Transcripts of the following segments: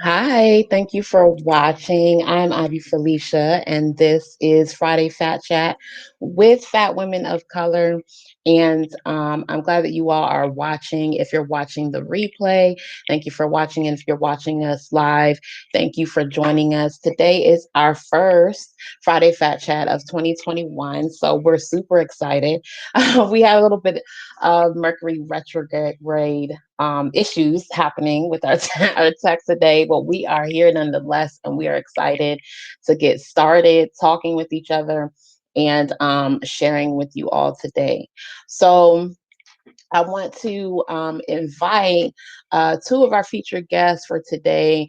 Hi, thank you for watching. I'm Ivy Felicia, and this is Friday Fat Chat with Fat Women of Color. And I'm glad that you all are watching. If you're watching the replay, thank you for watching. And if you're watching us live, thank you for joining us. Today is our first Friday Fat Chat of 2021, so we're super excited. We had a little bit of Mercury retrograde issues happening with our, our text today, but we are here nonetheless, and we are excited to get started talking with each other and sharing with you all today. So, I want to invite two of our featured guests for today.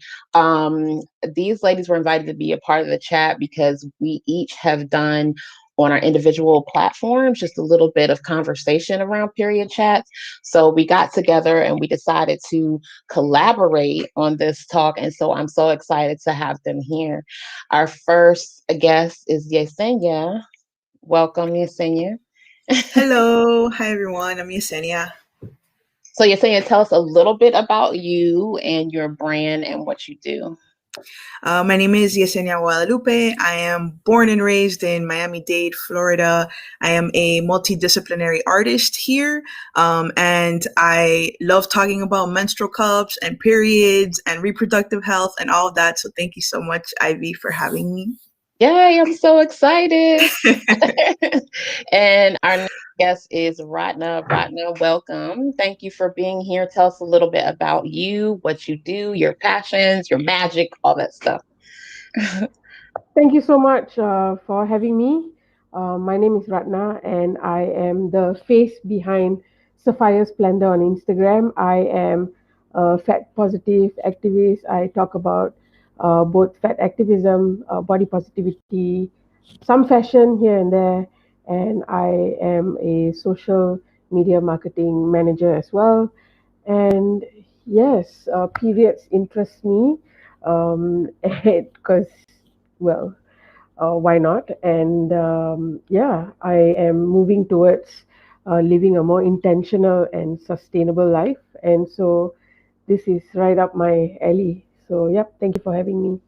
These ladies were invited to be a part of the chat because we each have done on our individual platforms just a little bit of conversation around period chats. So we got together and we decided to collaborate on this talk. And so I'm so excited to have them here. Our first guest is Yesenia. Welcome, Yesenia. Hello, hi everyone. I'm Yesenia. So you're saying tell us a little bit about you and your brand and what you do. My name is Yesenia Guadalupe. I am born and raised in Miami-Dade, Florida. I am a multidisciplinary artist here, and I love talking about menstrual cups and periods and reproductive health and all of that. So thank you so much, Ivy, for having me. Yay, I'm so excited. And our next guest is Ratna. Ratna, welcome. Thank you for being here. Tell us a little bit about you, what you do, your passions, your magic, all that stuff. Thank you so much for having me. My name is Ratna, and I am the face behind Sapphire Splendor on Instagram. I am a fat positive activist. I talk about both fat activism, body positivity, some fashion here and there, and I am a social media marketing manager as well. And yes, periods interest me because, well, why not? And yeah, I am moving towards living a more intentional and sustainable life. And so this is right up my alley. So, yep, thank you for having me.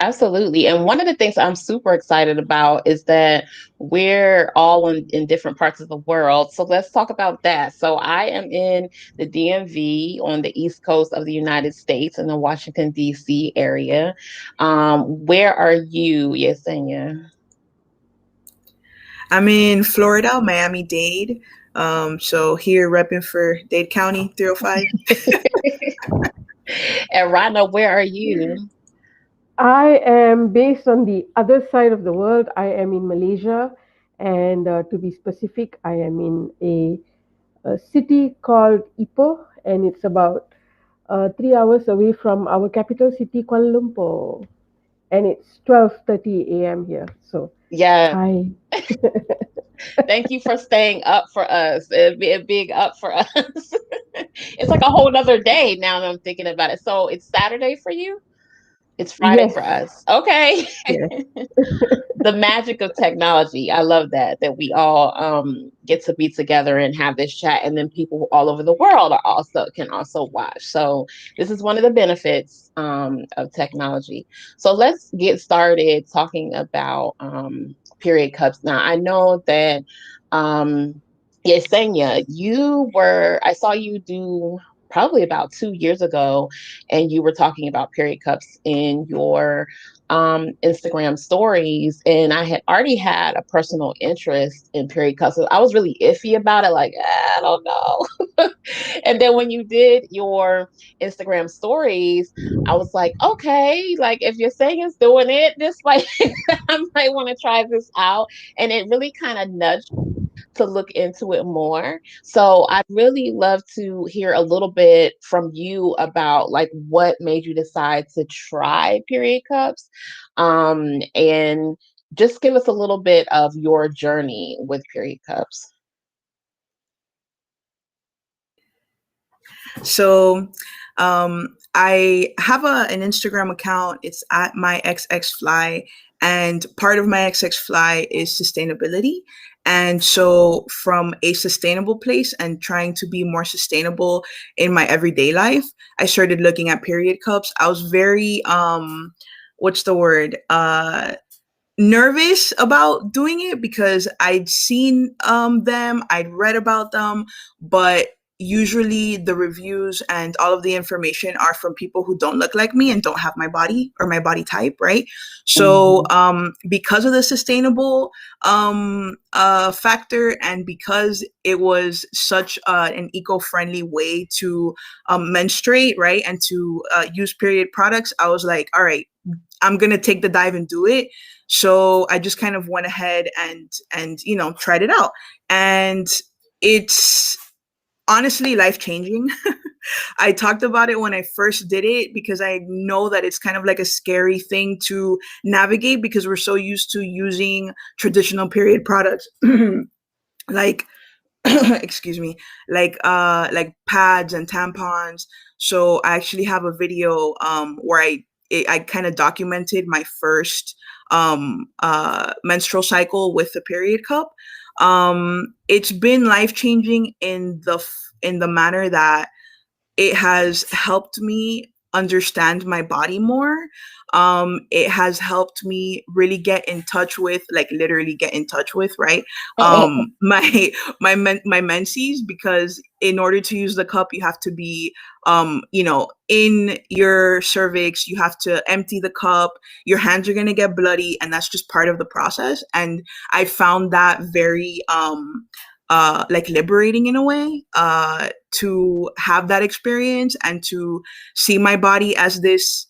Absolutely. And one of the things I'm super excited about is that we're all in different parts of the world. So let's talk about that. So I am in the DMV on the East Coast of the United States in the Washington, D.C. area. Where are you, Yesenia? I'm in Florida, Miami-Dade. So here repping for Dade County 305. And Rhonda, where are you? I am based on the other side of the world. I am in Malaysia. And to be specific, I am in a city called Ipoh, and it's about 3 hours away from our capital city, Kuala Lumpur. And it's 12:30 a.m. here. So, Yeah. hi. Thank you for staying up for us. It'd be a big up for us. It's like a whole nother day now that I'm thinking about it. So it's Saturday for you? It's Friday Yes, for us. Okay. yes. The magic of technology. I love that we all get to be together and have this chat, and then people all over the world are also can also watch. So this is one of the benefits of technology. So let's get started talking about period cups. Now I know that Yesenia, I saw you do probably about 2 years ago, and you were talking about period cups in your Instagram stories, and I had already had a personal interest in period cups. So I was really iffy about it, like I don't know. And then when you did your Instagram stories, I was like, okay, like if you're saying it's doing it, this might I might want to try this out. And it really kind of nudged to look into it more. So I'd really love to hear a little bit from you about like what made you decide to try period cups. And just give us a little bit of your journey with period cups. So I have an Instagram account. It's at my XXFly. And part of my XXFly is sustainability. And so from a sustainable place and trying to be more sustainable in my everyday life, I started looking at period cups. I was very what's the word? Nervous about doing it because I'd seen them, I'd read about them, but usually the reviews and all of the information are from people who don't look like me and don't have my body or my body type, right? So Mhm. because of the sustainable factor, and because it was such an eco-friendly way to menstruate, right, and to use period products, I was like, all right, I'm gonna take the dive and do it. So I just kind of went ahead and tried it out, and it's honestly life changing. I talked about it when I first did it because I know that it's kind of like a scary thing to navigate because we're so used to using traditional period products like excuse me, like pads and tampons. So I actually have a video where I kind of documented my first menstrual cycle with the period cup. It's been life changing in the manner that it has helped me understand my body more. It has helped me really get in touch with, like literally get in touch with, right? My menses, because in order to use the cup, you have to be, in your cervix. You have to empty the cup. Your hands are gonna get bloody, and that's just part of the process. And I found that very like liberating in a way, to have that experience and to see my body as this,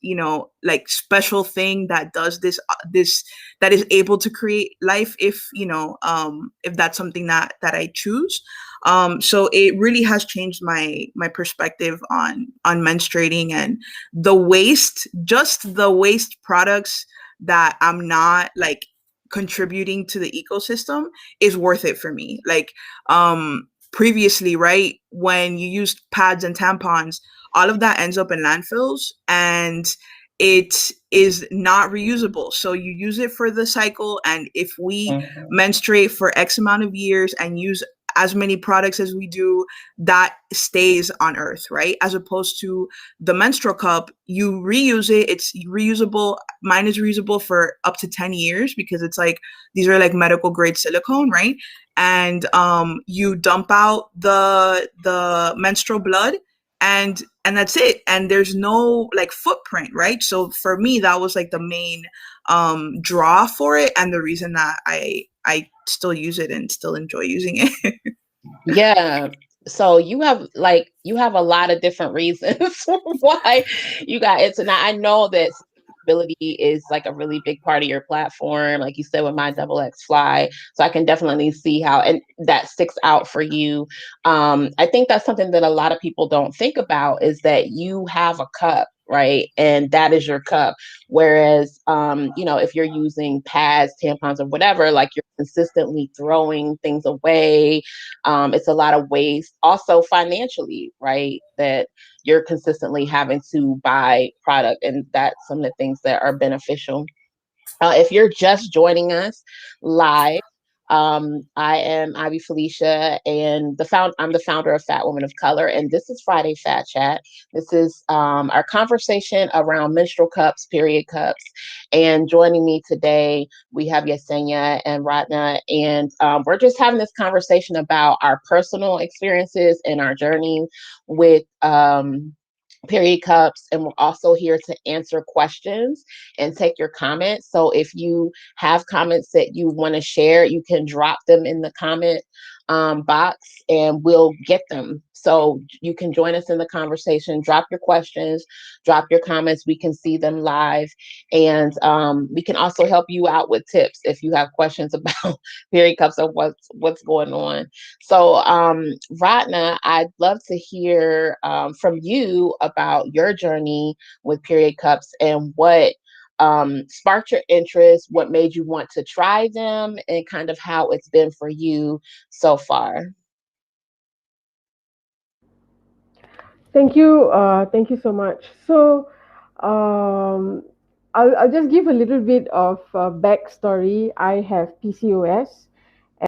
like special thing that does this, that is able to create life if, if that's something that I choose. So it really has changed my perspective on menstruating, and the waste, just the waste products that I'm not like contributing to the ecosystem is worth it for me. Like, previously, right, when you used pads and tampons, all of that ends up in landfills, and it is not reusable. So you use it for the cycle, and if we Mhm. menstruate for X amount of years and use as many products as we do, that stays on earth, right? As opposed to the menstrual cup, you reuse it, it's reusable. Mine is reusable for up to 10 years because it's like, these are like medical grade silicone, right? And you dump out the menstrual blood, and that's it, and there's no like footprint, right? So for me, that was like the main draw for it, and the reason that I still use it and still enjoy using it. Yeah. So you have a lot of different reasons why you got into. Now I know that sustainability is like a really big part of your platform, like you said with my double X fly. So I can definitely see how and that sticks out for you. I think that's something that a lot of people don't think about is that you have a cup, right? And that is your cup. Whereas if you're using pads, tampons, or whatever, like you're consistently throwing things away. It's a lot of waste. Also financially, right? That you're consistently having to buy product, and that's some of the things that are beneficial. If you're just joining us live, I am Ivy Felicia, and I'm the founder of Fat Women of Color, and this is Friday Fat Chat. This is our conversation around menstrual cups, period cups, and joining me today we have Yesenia and Ratna, and we're just having this conversation about our personal experiences and our journey with period cups, and we're also here to answer questions and take your comments. So if you have comments that you want to share, you can drop them in the comment box and we'll get them. So you can join us in the conversation, drop your questions, drop your comments. We can see them live, and we can also help you out with tips if you have questions about period cups or what's going on. So, Ratna, I'd love to hear from you about your journey with period cups and what sparked your interest, what made you want to try them, and kind of how it's been for you so far. Thank you so much. So, um, I'll just give a little bit of backstory. I have PCOS,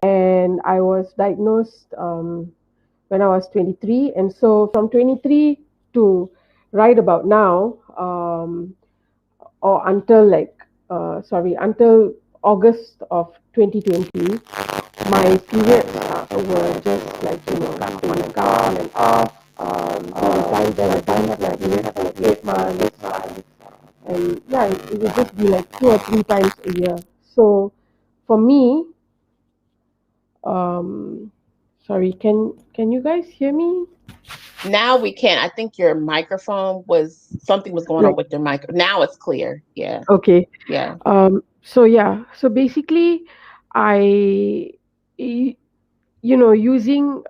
and I was diagnosed when I was 23. And so from 23 to right about now, or until until August of 2020, my periods were just like, come and off. There were times that I didn't have like 8 months, and yeah, it would just be like 2 or 3 times a year. So for me, um, sorry, can you guys hear me? Now we can. I think your microphone was something was going on Like, with your mic. Now it's clear. Yeah. okay. Yeah. So yeah, so basically, I, y- using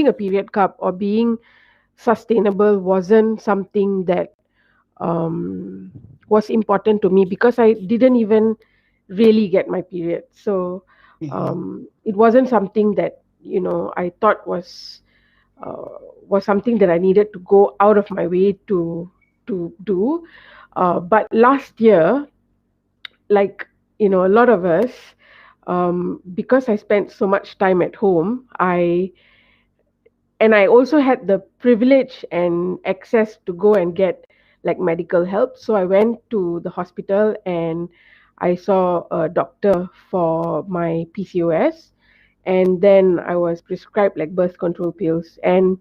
a period cup or being sustainable wasn't something that um, was important to me, because I didn't even really get my period. So Hmm. it wasn't something that I thought uh, was something that I needed to go out of my way to do. But last year, like a lot of us, because I spent so much time at home, I also had the privilege and access to go and get like medical help. So I went to the hospital and I saw a doctor for my PCOS, and then I was prescribed like birth control pills. And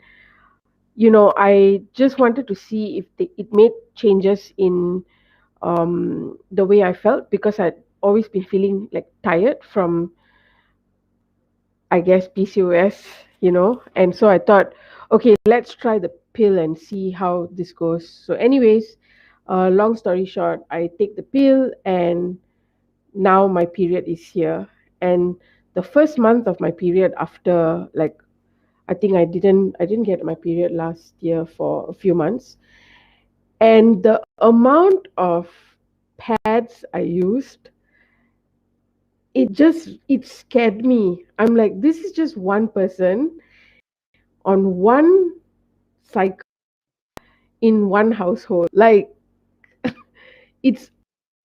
I just wanted to see if it made changes in the way I felt, because I'd always been feeling like tired from, I guess, PCOS, and so I thought, okay, let's try the pill and see how this goes. So, anyways, long story short, I take the pill, and now my period is here. And the first month of my period, after like, I think I didn't get my period last year for a few months, and the amount of pads I used, it scared me. I'm like, this is just one person on one cycle in one household. Like, it's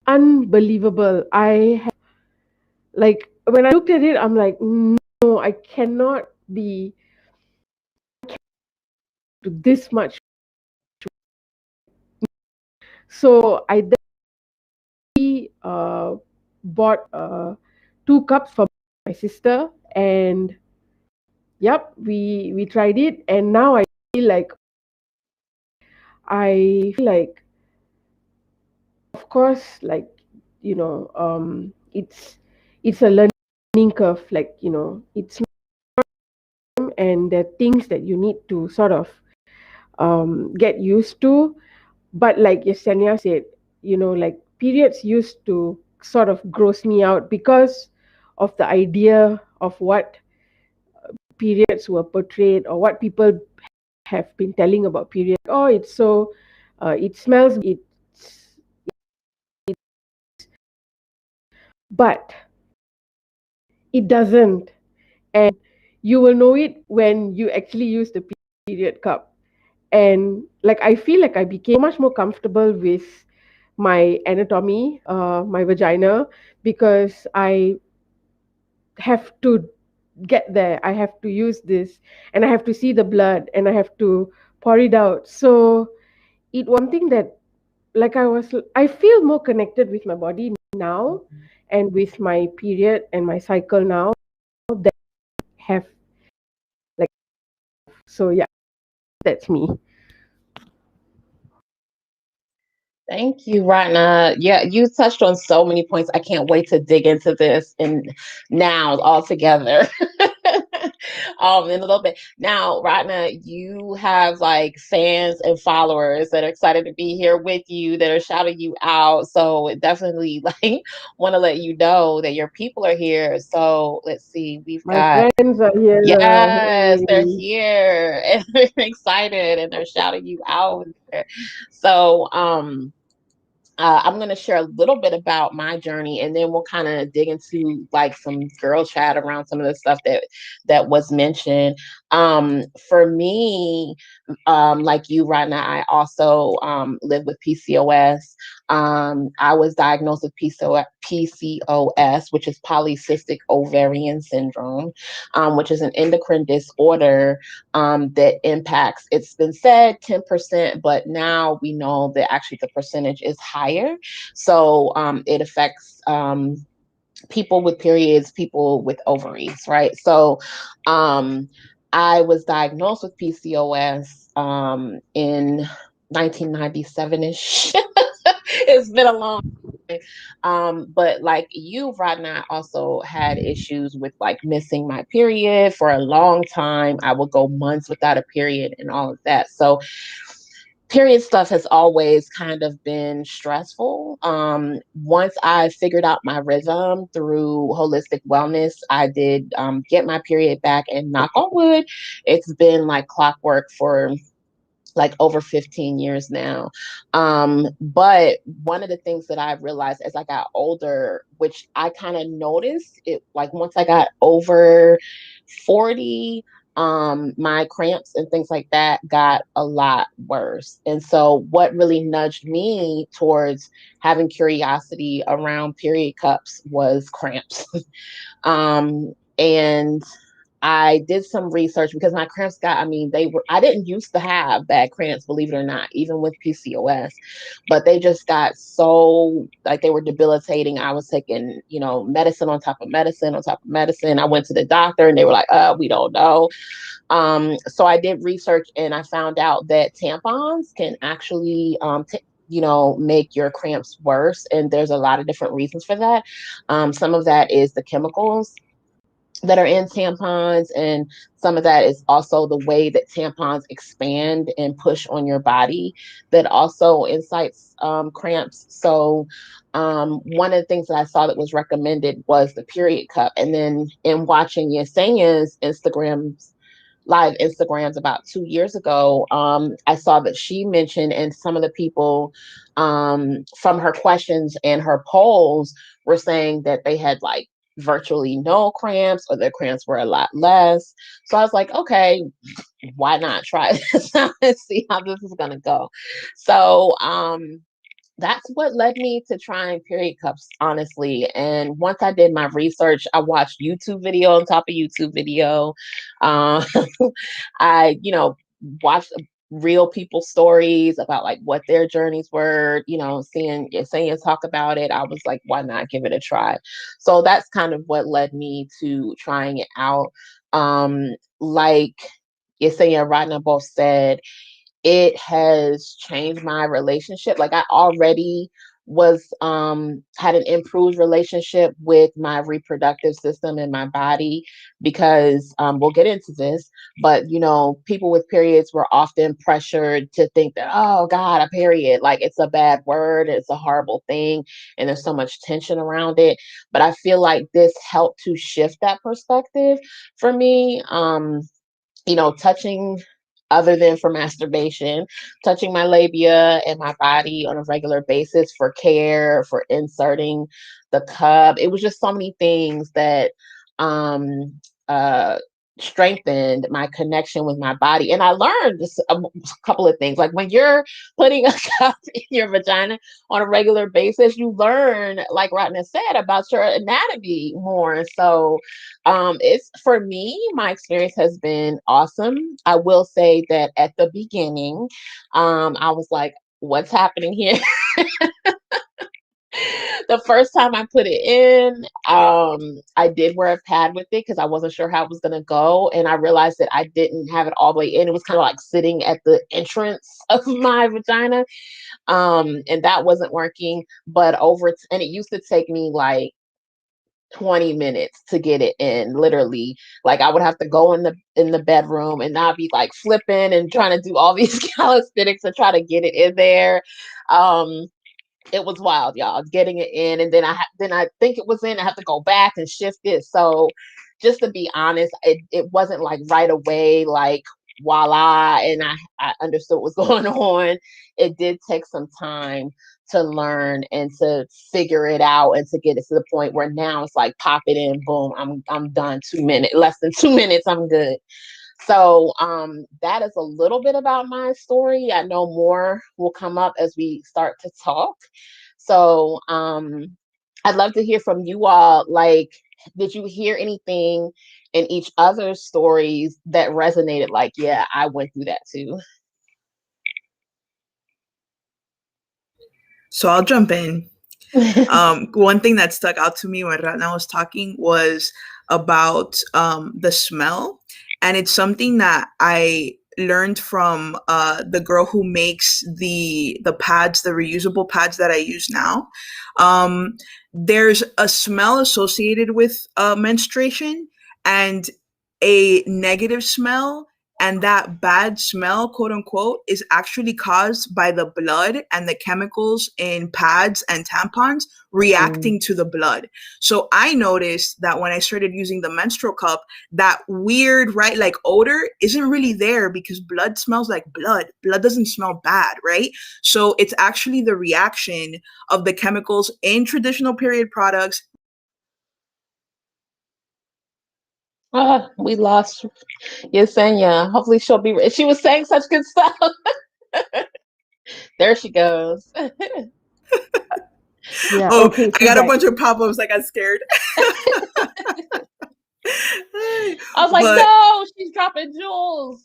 unbelievable. Like, when I looked at it, I'm like, no, I cannot be to this much. So I then bought 2 cups for my sister, and yep, we tried it, and now feel like I feel like, of course, like, it's a learning curve, like, it's, and there are things that you need to sort of get used to. But like Yesenia said, like, periods used to sort of gross me out because of the idea of what periods were portrayed, or what people have been telling about period. Oh, it's so it smells, but it doesn't. And you will know it when you actually use the period cup. And like, I feel like I became much more comfortable with my anatomy, my vagina, because I have to get there. I have to use this, and I have to see the blood, and I have to pour it out. So it was something that, like, I feel more connected with my body now, and with my period and my cycle now, that have, like, so yeah, that's me. Thank you, Ratna. Yeah, you touched on so many points. I can't wait to dig into this and now all together. In a little bit. Now, Ratna, you have like fans and followers that are excited to be here with you, that are shouting you out. So definitely like want to let you know that your people are here. So let's see, we've My got, friends are here. yes, they're Hey. here and they're excited and they're shouting you out. So I'm going to share a little bit about my journey, and then we'll kind of dig into like some girl chat around some of the stuff that was mentioned. For me, like you right now, I also live with PCOS. I was diagnosed with PCOS, which is polycystic ovarian syndrome, which is an endocrine disorder that impacts, it's been said 10%, but now we know that actually the percentage is higher. So it affects people with periods, people with ovaries, right? So I was diagnosed with PCOS in 1997-ish. It's been a long time. But like you, Rodna, also had issues with like missing my period for a long time. I would go months without a period and all of that. So period stuff has always kind of been stressful. Once I figured out my rhythm through holistic wellness, I did get my period back, and knock on wood, it's been like clockwork for like over 15 years now. But one of the things that I realized as I got older, which I kind of noticed it like once I got over 40, my cramps and things like that got a lot worse. And so what really nudged me towards having curiosity around period cups was cramps. And I did some research because my cramps got, I mean, I didn't used to have bad cramps, believe it or not, even with PCOS, but they just got so, like, they were debilitating. I was taking, medicine on top of medicine on top of medicine. I went to the doctor and they were like, we don't know. So I did research and I found out that tampons can actually, make your cramps worse. And there's a lot of different reasons for that. Some of that is the chemicals that are in tampons, and some of that is also the way that tampons expand and push on your body that also incites cramps. So one of the things that I saw that was recommended was the period cup. And then in watching Yesenia's live Instagrams about 2 years ago, I saw that she mentioned, and some of the people from her questions and her polls were saying that they had like virtually no cramps, or their cramps were a lot less. So I was like, okay, why not try this out and see how this is gonna go? So that's what led me to trying period cups, honestly. And once I did my research, I watched YouTube video on top of YouTube video. Um, I, watched real people stories about like what their journeys were, saying talk about it. I was like, why not give it a try? So that's kind of what led me to trying it out. Like Yesenia and Rodna both said, it has changed my relationship. Like I already was had an improved relationship with my reproductive system and my body because we'll get into this, but people with periods were often pressured to think that, oh God, a period, like it's a bad word, it's a horrible thing, and there's so much tension around it. But I feel like this helped to shift that perspective for me. Touching, other than for masturbation, touching my labia and my body on a regular basis for care, for inserting the cup. It was just so many things that uh, strengthened my connection with my body. And I learned just a couple of things. Like when you're putting a cup in your vagina on a regular basis, you learn, like Ratna said, about your anatomy more. So it's, for me, my experience has been awesome. I will say that at the beginning, I was like, what's happening here? The first time I put it in, I did wear a pad with it because I wasn't sure how it was gonna go, and I realized that I didn't have it all the way in. It was kind of like sitting at the entrance of my vagina, and that wasn't working. But and it used to take me like 20 minutes to get it in, literally. Like I would have to go in the bedroom and not be like flipping and trying to do all these calisthenics to try to get it in there. um it was wild, y'all, getting it in, and then I think it was in. I have to go back and shift it. So, just to be honest, it wasn't like right away, like voila, and I understood what was going on. It did take some time to learn and to figure it out and to get it to the point where now it's like pop it in, boom, I'm done. 2 minutes, less than 2 minutes, I'm good. So that is a little bit about my story. I know more will come up as we start to talk. So I'd love to hear from you all. Like, did you hear anything in each other's stories that resonated? Like, yeah, I went through that too. So I'll jump in. One thing that stuck out to me when Ratna was talking was about the smell. And it's something that I learned from the girl who makes the pads, the reusable pads that I use now. Um, there's a smell associated with menstruation and a negative smell, and that bad smell, quote unquote, is actually caused by the blood and the chemicals in pads and tampons Mm. reacting to the blood. So I noticed that when I started using the menstrual cup, that weird, right, like odor isn't really there because blood smells like blood. Blood doesn't smell bad, right? So it's actually the reaction of the chemicals in traditional period products. We lost Yesenia. Hopefully she'll be. She was saying such good stuff. There she goes. Yeah, Oh, okay, I she's got a back. bunch of pop-ups. I got scared. I was like, but no, she's dropping jewels.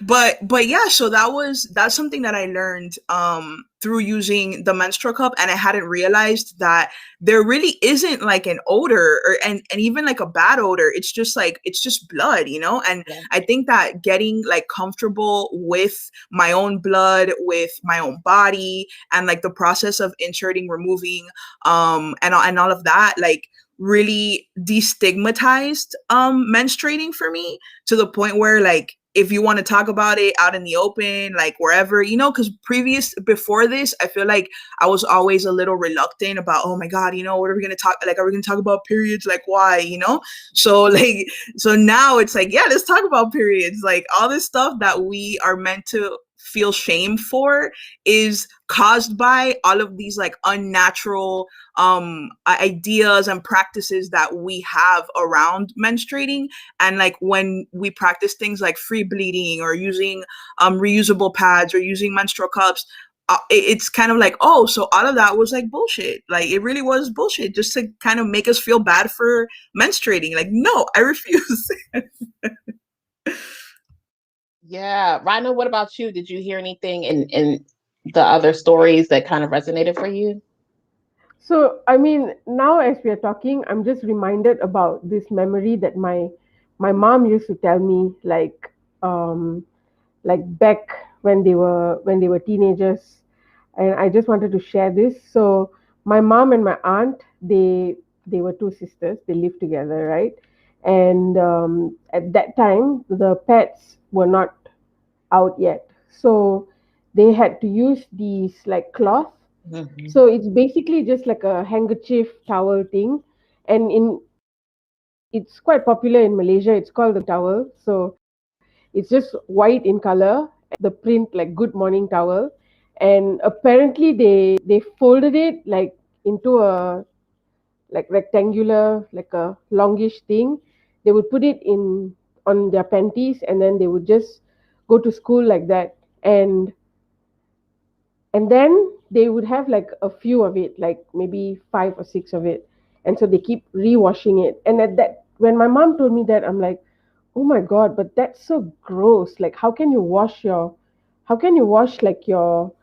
but yeah, so that's something that I learned through using the menstrual cup, and I hadn't realized that there really isn't like an odor or and even like a bad odor. It's just like it's just blood, you know? And Yeah. I think that getting like comfortable with my own blood, with my own body, and like the process of inserting, removing and all of that, like really destigmatized menstruating for me, to the point where like if you want to talk about it out in the open, like wherever, you know, because before this, I feel like I was always a little reluctant about, oh my God, you know, what are we going to talk? Like, are we going to talk about periods? Like, why, you know? So, like, so now it's like, yeah, let's talk about periods. Like, all this stuff that we are meant to feel shame for is caused by all of these like unnatural ideas and practices that we have around menstruating. And like when we practice things like free bleeding or using reusable pads or using menstrual cups, it's kind of like, oh, so all of that was like bullshit. Like it really was bullshit just to kind of make us feel bad for menstruating. Like, no, I refuse. Yeah. Rhino, what about you? Did you hear anything in the other stories that kind of resonated for you? So, I mean, now as we are talking, I'm just reminded about this memory that my mom used to tell me, um, like back when they were teenagers, and I just wanted to share this. So, my mom and my aunt, they were two sisters. They lived together, right? And at that time, the pets were not out yet, so they had to use these like cloth. Mhm. So it's basically just like a handkerchief towel thing, and in it's quite popular in Malaysia. It's called the towel. So it's just white in color, the print like Good Morning Towel, and apparently they folded it like into a like rectangular, like a longish thing. They would put it in on their panties, and then they would just go to school like that. And then they would have like a few of it, like maybe five or six of it, and so they keep rewashing it. And at that, when my mom told me that, I'm like, oh my god, but that's so gross. Like, how can you wash like your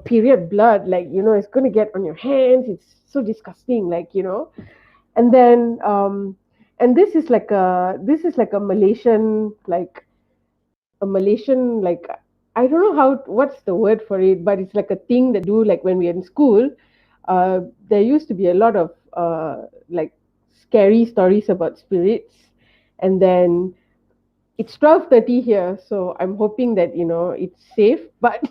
period blood? Like, it's going to get on your hands. It's so disgusting, and then and this is like a Malaysian, like, I don't know what's the word for it, but it's like a thing that do like when we're in school. There used to be a lot of like scary stories about spirits, and then it's 12:30 here, so I'm hoping that it's safe. But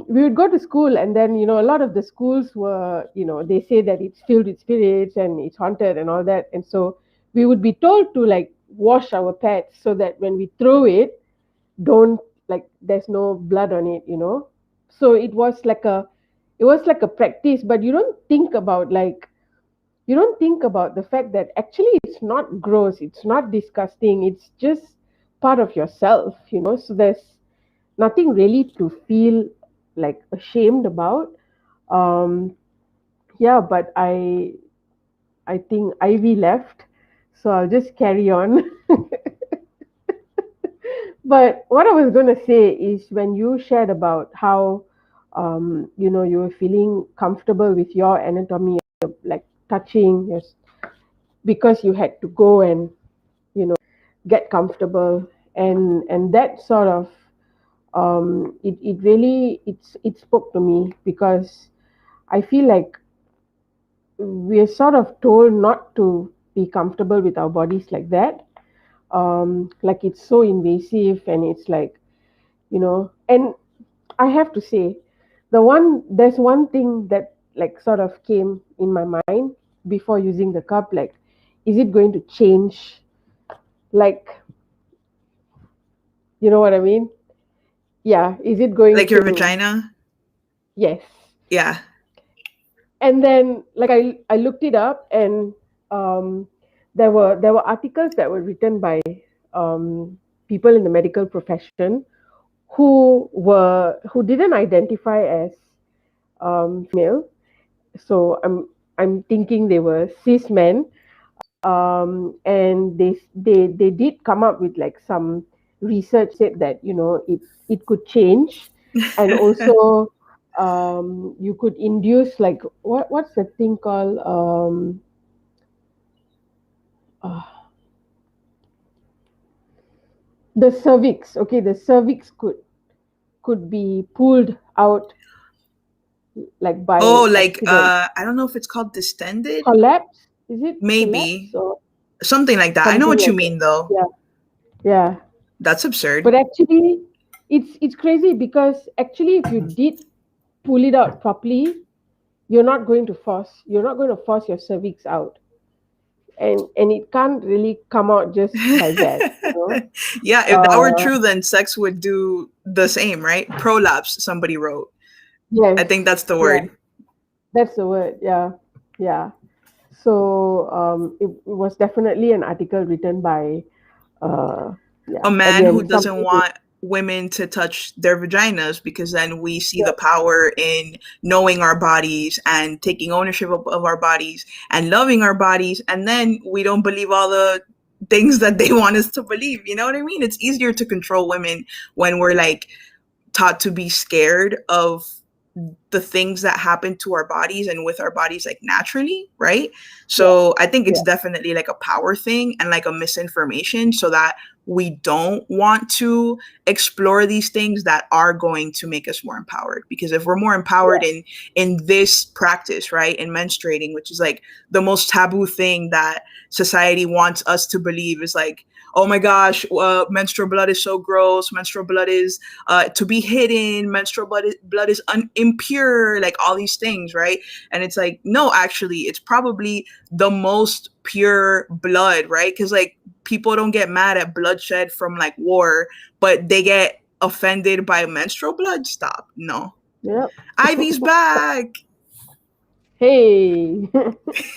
we would go to school, and then a lot of the schools were, they say that it's filled with spirits and it's haunted and all that, and so we would be told to like wash our pets so that when we throw it, don't like there's no blood on it. So it was like a practice, but you don't think about like you don't think about the fact that actually it's not gross, it's not disgusting, it's just part of yourself, so there's nothing really to feel like ashamed about. um yeah, but I think Ivy left, so I'll just carry on. But what I was going to say is, when you shared about how you were feeling comfortable with your anatomy, like touching your, because you had to go and get comfortable, and that sort of it really it spoke to me, because I feel like we're sort of told not to be comfortable with our bodies like that. Like it's so invasive, and it's like, and I have to say, there's one thing that like sort of came in my mind before using the cup, like, is it going to change, like, you know what I mean? Yeah, is it going Like your to, vagina? yes. Yeah. And then, like, I looked it up, and um there were articles that were written by people in the medical profession, who didn't identify as female. So I'm thinking they were cis men, and they did come up with like some research said that it could change, and also you could induce, like, what's the thing called, uh, the cervix. Okay, the cervix could be pulled out, like Oh, by like accident. I don't know if it's called distended. Collapse, is it collapse Maybe or something like that. I know something what you like that? mean, though. Yeah, yeah. That's absurd. But actually, it's crazy, because actually, if you did pull it out properly, you're not going to force your cervix out, and it can't really come out just like that, Yeah, if that were uh true, then sex would do the same, right? Prolapse, somebody wrote. I yes, think that's the yeah, word. that's the word. Yeah, yeah. So it was definitely an article written by, uh A yeah, man who again, doesn't somebody who, want women to touch their vaginas because then we see the yes, power in knowing our bodies and taking ownership of our bodies and loving our bodies, and then we don't believe all the things that they want us to believe. You know what I mean? It's easier to control women when we're like taught to be scared of the things that happen to our bodies and with our bodies like naturally, right? yeah, So I think it's yeah, definitely like a power thing and like a misinformation, so that we don't want to explore these things that are going to make us more empowered. Because if we're more empowered yeah, in this practice, right, in menstruating, which is like the most taboo thing that society wants us to believe, is like, oh my gosh, menstrual blood is so gross, menstrual blood is to be hidden, menstrual blood is impure, like all these things, right? And it's like, no, actually, it's probably the most pure blood, right? Because like people don't get mad at bloodshed from like war, but they get offended by menstrual blood. Stop. No. yeah. Ivy's back. Hey.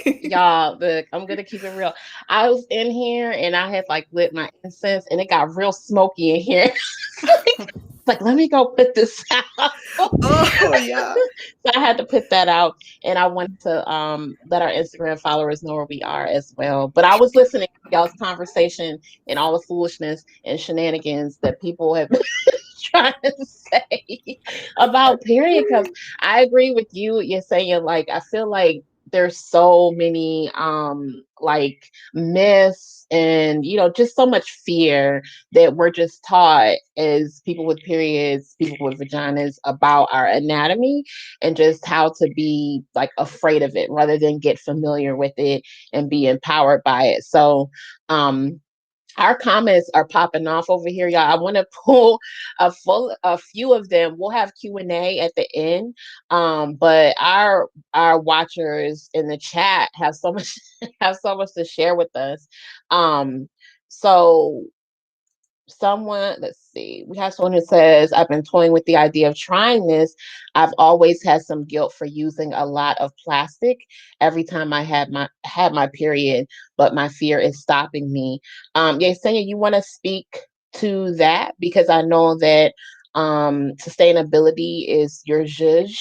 Y'all, look, I'm gonna keep it real. I was in here and I had like lit my incense and it got real smoky in here. Like, let me go put this out. Oh yeah. So I had to put that out, and I wanted to let our Instagram followers know where we are as well. But I was listening to y'all's conversation and all the foolishness and shenanigans that people have been trying to say about period cups. I agree with you. You're saying, like, I feel like there's so many like myths and just so much fear that we're just taught as people with periods, people with vaginas, about our anatomy and just how to be like afraid of it rather than get familiar with it and be empowered by it. So um our comments are popping off over here, y'all. I want to pull a few of them. We'll have Q&A at the end. But our watchers in the chat have so much have so much to share with us. So someone, let's see, we have someone who says, I've been toying with the idea of trying this. I've always had some guilt for using a lot of plastic every time I had my period, but my fear is stopping me. Yesenia, you want to speak to that? Because I know that sustainability is your zhuzh.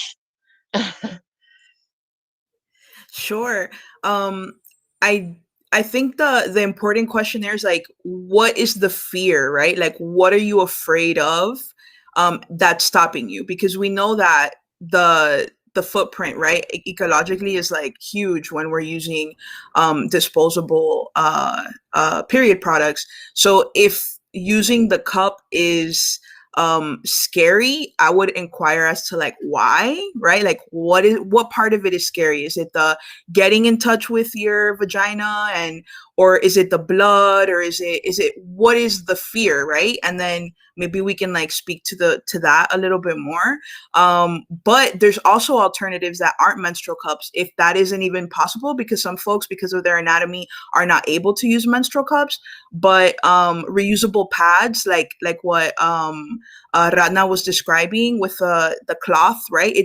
Sure. I I think the important question there is like, what is the fear, right? Like, what are you afraid of, that's stopping you? Because we know that the footprint, right, ecologically is like huge when we're using disposable period products. So if using the cup is scary, I would inquire as to like why, right? Like what part of it is scary? Is it the getting in touch with your vagina, and or is it the blood, or is it what is the fear, right? And then maybe we can like speak to that a little bit more. But there's also alternatives that aren't menstrual cups if that isn't even possible, because some folks, because of their anatomy, are not able to use menstrual cups. But reusable pads, like what Radna was describing with the cloth, right?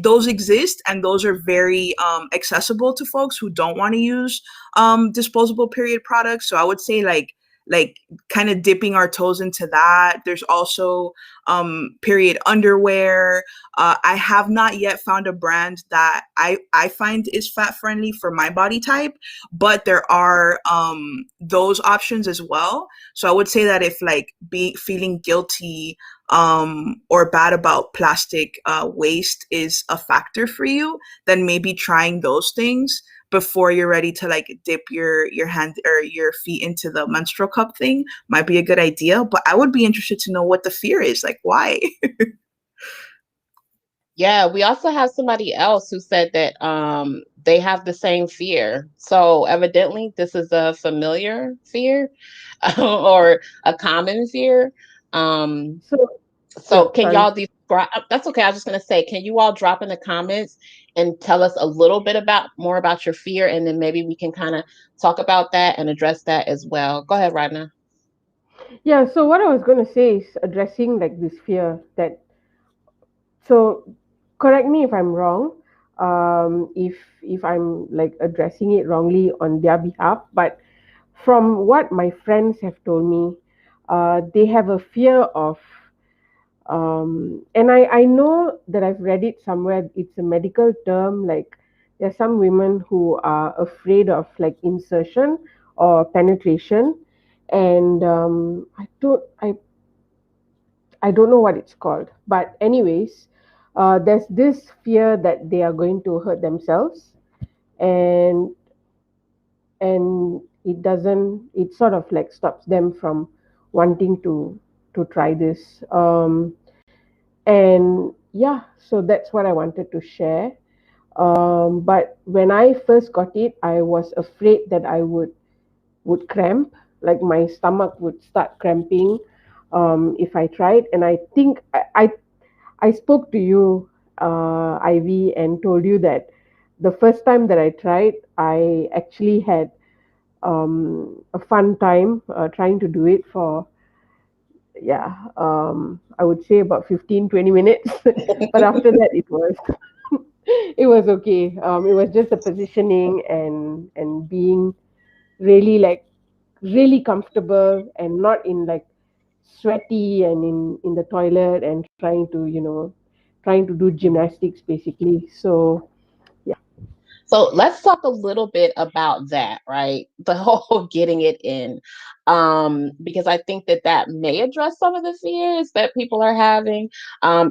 Those exist, and those are very accessible to folks who don't want to use disposable period products. So I would say like kind of dipping our toes into that. There's also period underwear. I have not yet found a brand that I find is fat friendly for my body type, but there are those options as well. So I would say that if like be feeling guilty or bad about plastic waste is a factor for you, then maybe trying those things before you're ready to like dip your hand or your feet into the menstrual cup thing might be a good idea. But I would be interested to know what the fear is, like why. Yeah, we also have somebody else who said that they have the same fear. So evidently this is a familiar fear or a common fear. Um So, yeah, so can sorry. y'all describe, that's okay. I was just gonna say, can you all drop in the comments and tell us a little bit about more about your fear, and then maybe we can kind of talk about that and address that as well. Go ahead, Radna. Yeah, so what I was going to say is addressing like this fear that, so correct me if I'm wrong, if I'm like addressing it wrongly on their behalf, but from what my friends have told me, they have a fear of, and I know that I've read it somewhere. It's a medical term. Like there are some women who are afraid of like insertion or penetration, and I don't know what it's called. But anyways, there's this fear that they are going to hurt themselves, and it sort of like stops them from wanting to try this. And yeah, so that's what I wanted to share. But when I first got it, I was afraid that I would cramp, like my stomach would start cramping if I tried. And I think I spoke to you, Ivy, and told you that the first time that I tried, I actually had a fun time trying to do it for, yeah, I would say about 15-20 minutes. But after that, it was okay. It was just the positioning and being really like really comfortable and not in like sweaty and in the toilet and trying to do gymnastics basically. So yeah. So let's talk a little bit about that, right? The whole getting it in. Because I think that that may address some of the fears that people are having.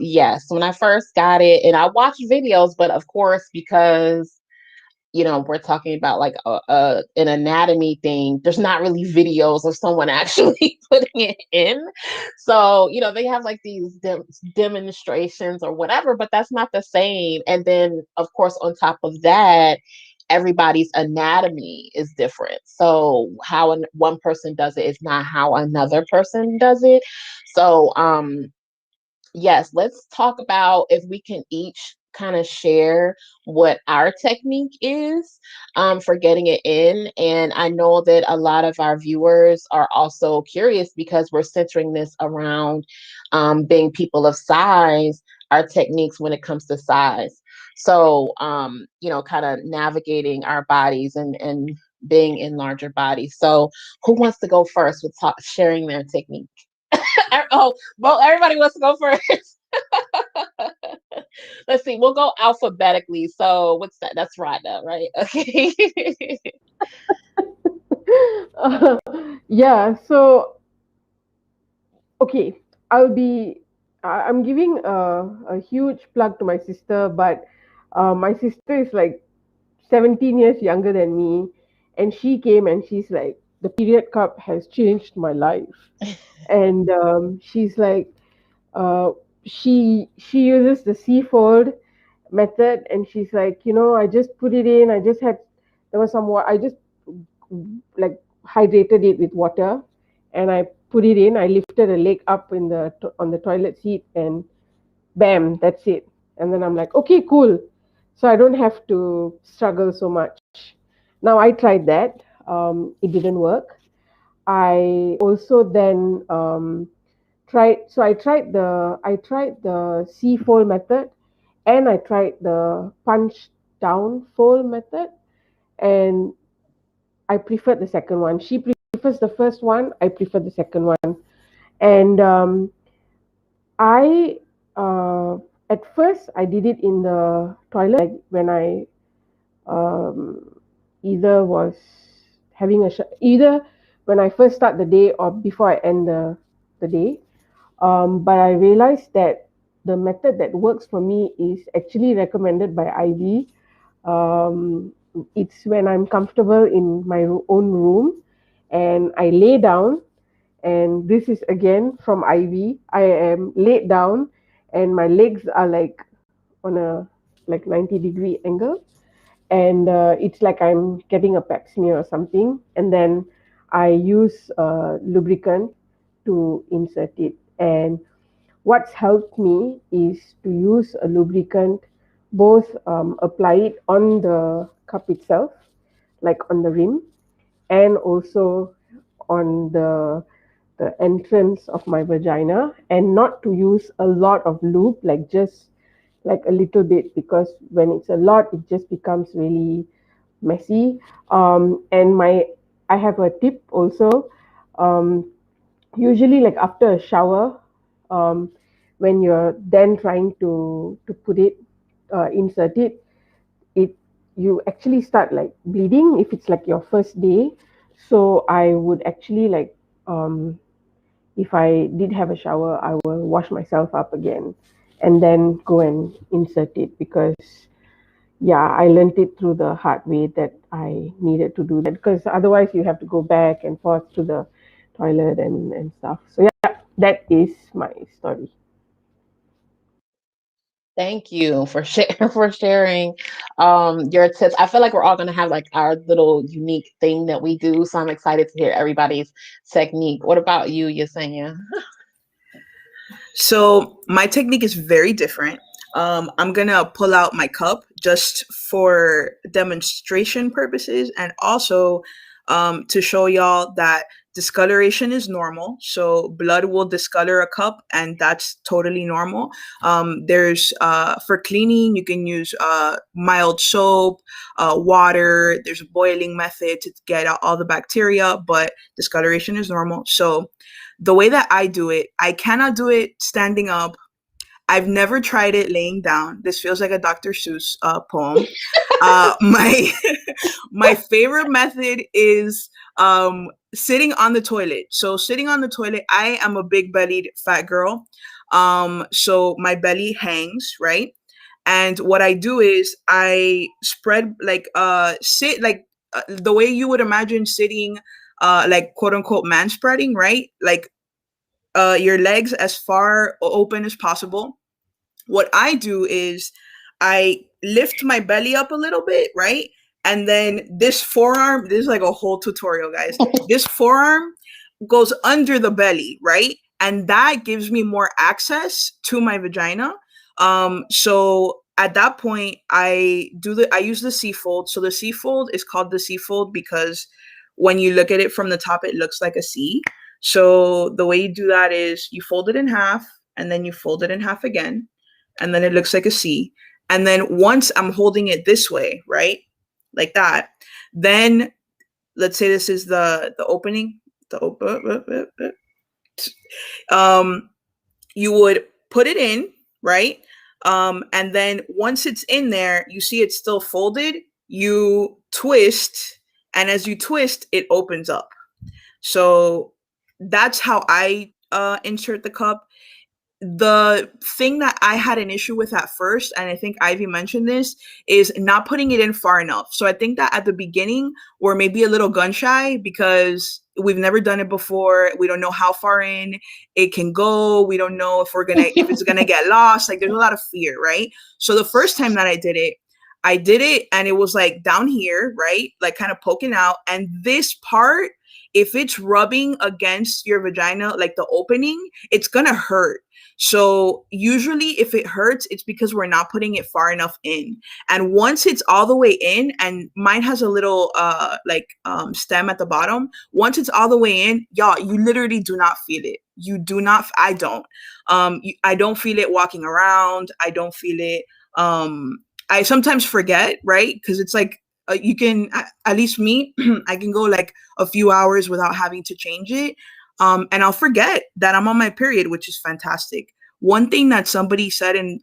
Yes, when I first got it, and I watched videos, but of course, because we're talking about like an anatomy thing. There's not really videos of someone actually putting it in. So, they have like these demonstrations or whatever, but that's not the same. And then, of course, on top of that, everybody's anatomy is different. So, how one person does it is not how another person does it. So, yes, let's talk about if we can each kind of share what our technique is for getting it in. And I know that a lot of our viewers are also curious because we're centering this around being people of size, our techniques when it comes to size. So, kind of navigating our bodies and being in larger bodies. So, who wants to go first with sharing their technique? Oh, well, everybody wants to go first. Let's see. We'll go alphabetically. So, what's that? That's Rhonda, right? Okay. uh, yeah. So okay, I'll be. I'm giving a huge plug to my sister, but my sister is like 17 years younger than me, and she came and she's like, the period cup has changed my life, and she's like, uh, she uses the C-fold method, and she's like, I just put it in. I just had there was some water. I just like hydrated it with water, and I put it in. I lifted a leg up in on the toilet seat, and bam, that's it. And then I'm like, okay, cool. So I don't have to struggle so much. Now I tried that. It didn't work. I also then tried. So I tried the C fold method, and I tried the punch down fold method, and I preferred the second one. She prefers the first one. I prefer the second one. And I at first I did it in the toilet, like when I um, either was either when I first start the day or before I end the day. But I realized that the method that works for me is actually recommended by IV. Um, it's when I'm comfortable in my own room and I lay down, and this is again from IV. I am laid down and my legs are like on a like 90-degree angle, and it's like I'm getting a pap smear or something, and then I use lubricant to insert it. And what's helped me is to use a lubricant, both apply it on the cup itself, like on the rim, and also on the entrance of my vagina, and not to use a lot of lube, like just like a little bit, because when it's a lot it just becomes really messy. And my I have a tip also. um, Usually like after a shower, um, when you're then trying to put it insert it, it you actually start like bleeding if it's like your first day. So I would actually like, if I did have a shower, I will wash myself up again and then go and insert it, because yeah, I learned it through the hard way that I needed to do that, because otherwise you have to go back and forth to the toilet and stuff. So yeah, that is my story. Thank you for for sharing your tips. I feel like we're all gonna have like our little unique thing that we do. So I'm excited to hear everybody's technique. What about you, Yesenia? So my technique is very different. I'm gonna pull out my cup just for demonstration purposes, and also to show y'all that discoloration is normal. So blood will discolor a cup, and that's totally normal. There's for cleaning, you can use mild soap, water. There's a boiling method to get out all the bacteria, but discoloration is normal. So the way that I do it, I cannot do it standing up. I've never tried it laying down. This feels like a Dr. Seuss poem. My my favorite method is sitting on the toilet. So sitting on the toilet, I am a big bellied fat girl. So my belly hangs, right? And what I do is I spread like sit like the way you would imagine sitting, like quote unquote man spreading, right? Like your legs as far open as possible. What I do is I lift my belly up a little bit, right? And then this forearm, this is like a whole tutorial, guys. This forearm goes under the belly, right? And that gives me more access to my vagina. So at that point, I use the C fold. So the C fold is called the C fold because when you look at it from the top, it looks like a C. So the way you do that is you fold it in half and then you fold it in half again, and then it looks like a C. And then once I'm holding it this way, right, like that, then let's say this is the opening, um, you would put it in, right? And then once it's in there, you see it's still folded, you twist, and as you twist, it opens up. So that's how I insert the cup. The thing that I had an issue with at first, and I think Ivy mentioned this, is not putting it in far enough. So I think that at the beginning we're maybe a little gun shy because we've never done it before. We don't know how far in it can go. We don't know if it's gonna get lost. Like there's a lot of fear, right? So the first time that I did it and it was like down here, right? Like kind of poking out. And this part, if it's rubbing against your vagina, like the opening, it's gonna hurt. So usually if it hurts, it's because we're not putting it far enough in. And once it's all the way in, and mine has a little stem at the bottom, once it's all the way in, y'all, you literally do not feel it. You do not, I don't. I don't feel it walking around. I don't feel it. I sometimes forget, right? Because it's like, you can, at least me, I can go like a few hours without having to change it. And I'll forget that I'm on my period, which is fantastic. One thing that somebody said in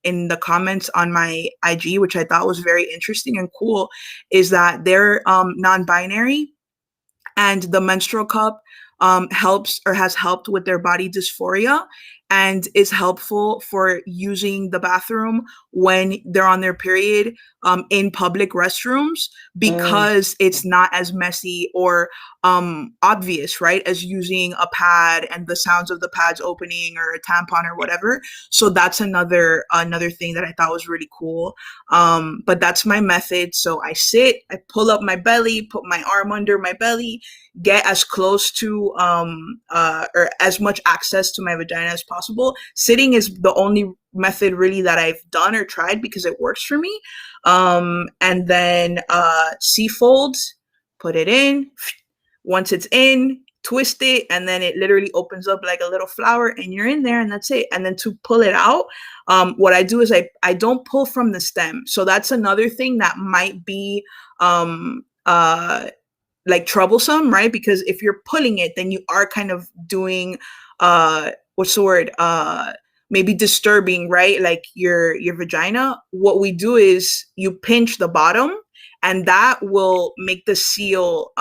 the comments on my IG, which I thought was very interesting and cool, is that they're non-binary, and the menstrual cup helps or has helped with their body dysphoria and is helpful for using the bathroom when they're on their period in public restrooms because it's not as messy or obvious, right, as using a pad and the sounds of the pads opening or a tampon or whatever. So that's another thing that I thought was really cool. But that's my method. So I sit, I pull up my belly, put my arm under my belly, get as close to or as much access to my vagina as possible. Sitting is the only method really that I've done or tried because it works for me. And then C-fold, put it in. Once it's in, twist it, and then it literally opens up like a little flower and you're in there and that's it. And then to pull it out, what I do is I don't pull from the stem. So that's another thing that might be like troublesome, right? Because if you're pulling it, then you are kind of doing what's the word? Maybe disturbing, right? Like your vagina. What we do is you pinch the bottom, and that will make the seal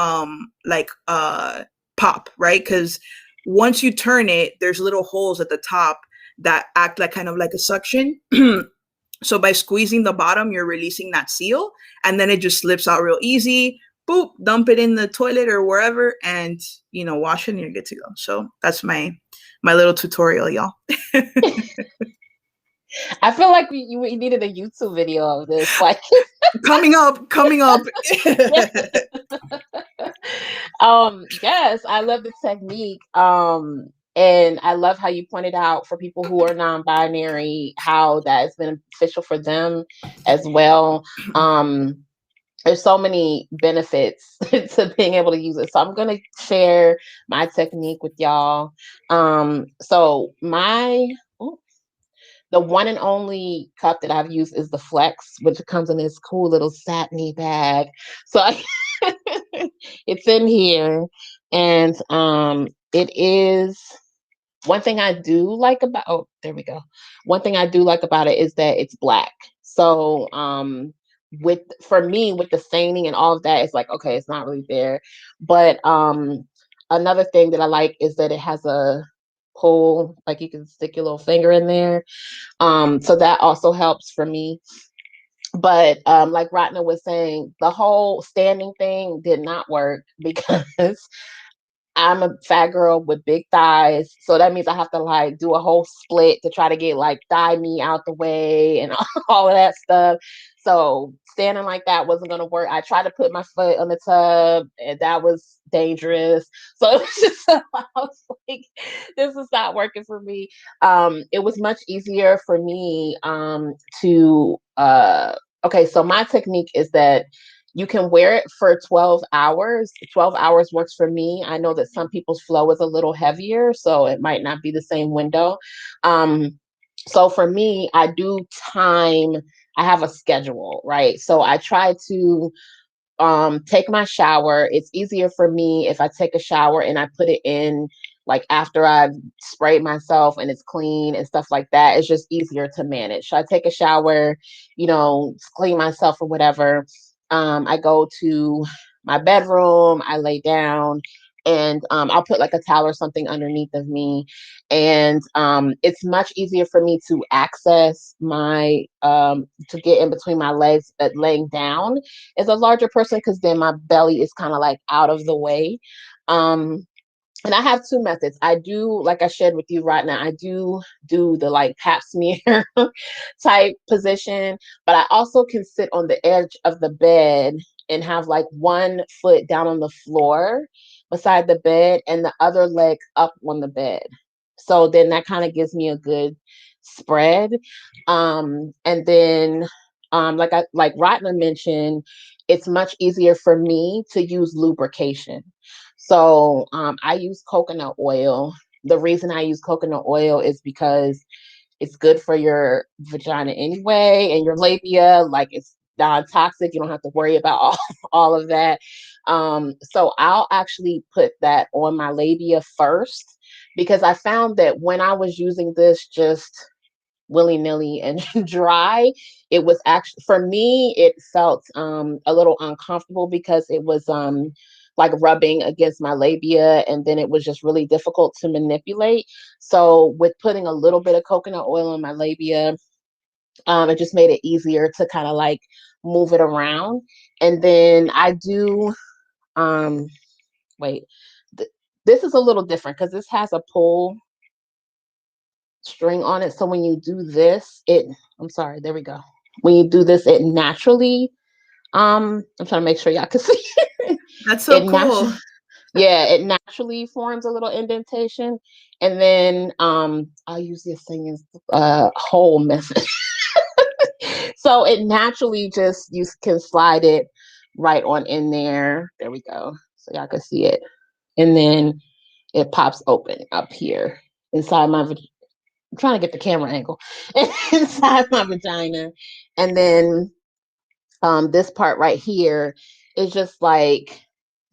pop, right? Because once you turn it, there's little holes at the top that act like kind of like a suction. So by squeezing the bottom, you're releasing that seal, and then it just slips out real easy. Boop, dump it in the toilet or wherever, and wash it and you're good to go. So that's my little tutorial, y'all. I feel like we needed a YouTube video of this. Like coming up. Yes, I love the technique. And I love how you pointed out for people who are non-binary, how that is beneficial for them as well. There's so many benefits to being able to use it. So I'm going to share my technique with y'all. So the one and only cup that I've used is the Flex, which comes in this cool little satiny bag. So it's in here. And it is one thing I do like about, there we go. One thing I do like about it is that it's black. So for me, with the staining and all of that, it's like, okay, it's not really there. But another thing that I like is that it has a pull, like you can stick your little finger in there. So that also helps for me. But like Ratna was saying, the whole standing thing did not work because I'm a fat girl with big thighs. So that means I have to like do a whole split to try to get like thigh meat out the way and all of that stuff. So standing like that wasn't going to work. I tried to put my foot on the tub, and that was dangerous. So it was just, I was like, this is not working for me. It was much easier for me to, okay, so my technique is that you can wear it for 12 hours. 12 hours works for me. I know that some people's flow is a little heavier, so it might not be the same window. So for me, I do time, I have a schedule, right? So I try to take my shower. It's easier for me if I take a shower and I put it in like after I've sprayed myself and it's clean and stuff like that. It's just easier to manage. So I take a shower, clean myself or whatever. I go to my bedroom, I lay down, and I'll put like a towel or something underneath of me. And it's much easier for me to access to get in between my legs, laying down as a larger person, because then my belly is kind of like out of the way. And I have two methods. I do, like I shared with you right now, I do the like pap smear type position, but I also can sit on the edge of the bed and have like one foot down on the floor beside the bed and the other leg up on the bed. So then that kind of gives me a good spread. And then like Ratna mentioned, it's much easier for me to use lubrication. So I use coconut oil. The reason I use coconut oil is because it's good for your vagina anyway, and your labia. Like, it's non-toxic. You don't have to worry about all of that. So I'll actually put that on my labia first, because I found that when I was using this just willy-nilly and dry, it was actually, for me, it felt a little uncomfortable, because it was like rubbing against my labia, and then it was just really difficult to manipulate. So with putting a little bit of coconut oil on my labia, it just made it easier to kind of like move it around. And then I do wait th- this is a little different because this has a pull string on it. So when you do this, I'm sorry, there we go. When you do this, it naturally, I'm trying to make sure y'all can see. That's so It cool. naturally, yeah, it naturally forms a little indentation. And then I'll use this thing as hole method. So it naturally just, you can slide it right on in there. There we go. So y'all can see it. And then it pops open up here inside my vagina. I'm trying to get the camera angle inside my vagina. And then this part right here is just like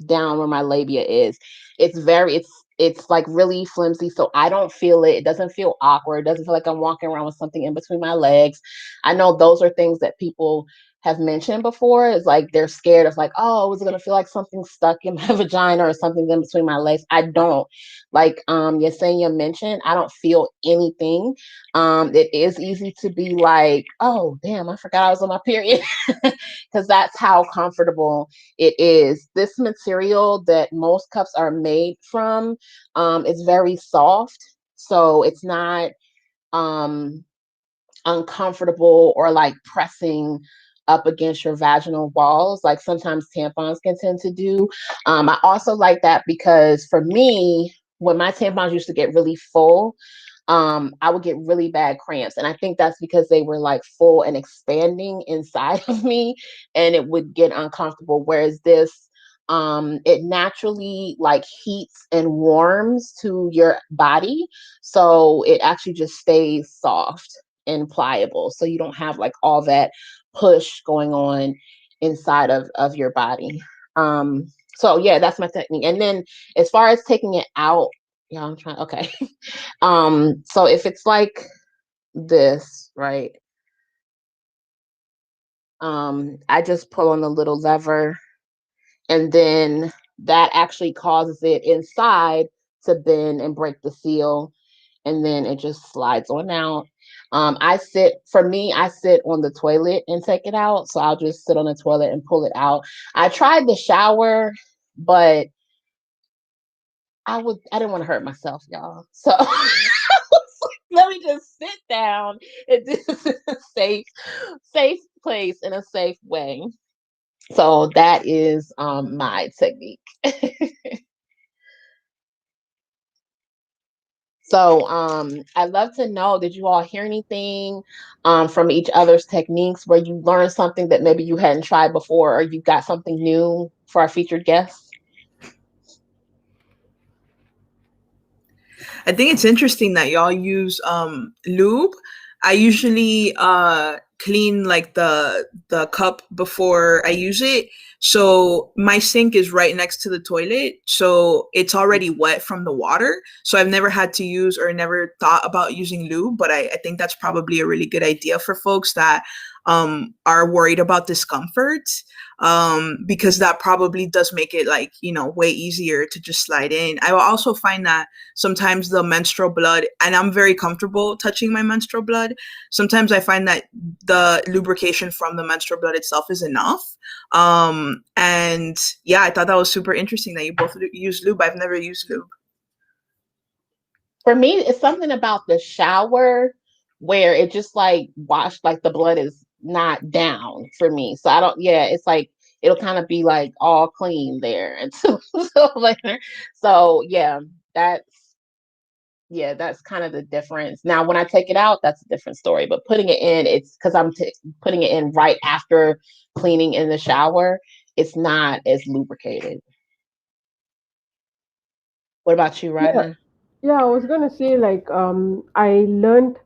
down where my labia is. It's like really flimsy, so I don't feel it. It doesn't feel awkward. It doesn't feel like I'm walking around with something in between my legs. I know those are things that people have mentioned before. It's like they're scared of like, oh, is it gonna feel like something stuck in my vagina or something in between my legs? I don't. Like Yesenia mentioned, I don't feel anything. It is easy to be like, oh damn, I forgot I was on my period. Because that's how comfortable it is. This material that most cups are made from is very soft, so it's not um, uncomfortable or like pressing up against your vaginal walls like sometimes tampons can tend to do. I also like that because for me, when my tampons used to get really full, I would get really bad cramps. And I think that's because they were like full and expanding inside of me, and it would get uncomfortable. Whereas this, it naturally like heats and warms to your body. So it actually just stays soft and pliable. So you don't have like all that push going on inside of your body. So yeah, that's my technique. And then as far as taking it out, yeah, I'm trying, okay. So if it's like this, right? I just pull on the little lever, and then that actually causes it inside to bend and break the seal, and then it just slides on out. I sit on the toilet and take it out. So I'll just sit on the toilet and pull it out. I tried the shower, but I didn't want to hurt myself, y'all. So let me just sit down and this is a safe place in a safe way. So that is my technique. So I'd love to know, did you all hear anything from each other's techniques where you learned something that maybe you hadn't tried before, or you got something new for our featured guests? I think it's interesting that y'all use lube. I usually clean like the cup before I use it. So my sink is right next to the toilet, so it's already wet from the water. So I've never had to use or never thought about using lube, but I think that's probably a really good idea for folks that are worried about discomfort, because that probably does make it like, way easier to just slide in. I will also find that sometimes the menstrual blood, and I'm very comfortable touching my menstrual blood. Sometimes I find that the lubrication from the menstrual blood itself is enough. And yeah, I thought that was super interesting that you both use lube. I've never used lube. For me, it's something about the shower where it just like washed, like the blood is not down for me. So I don't, yeah, it's like it'll kind of be like all clean there until later. So that's that's kind of the difference. Now, when I take it out, that's a different story. But putting it in, it's because I'm putting it in right after cleaning in the shower. It's not as lubricated. What about you, Yeah, Radna? yeah. I was gonna say like I learned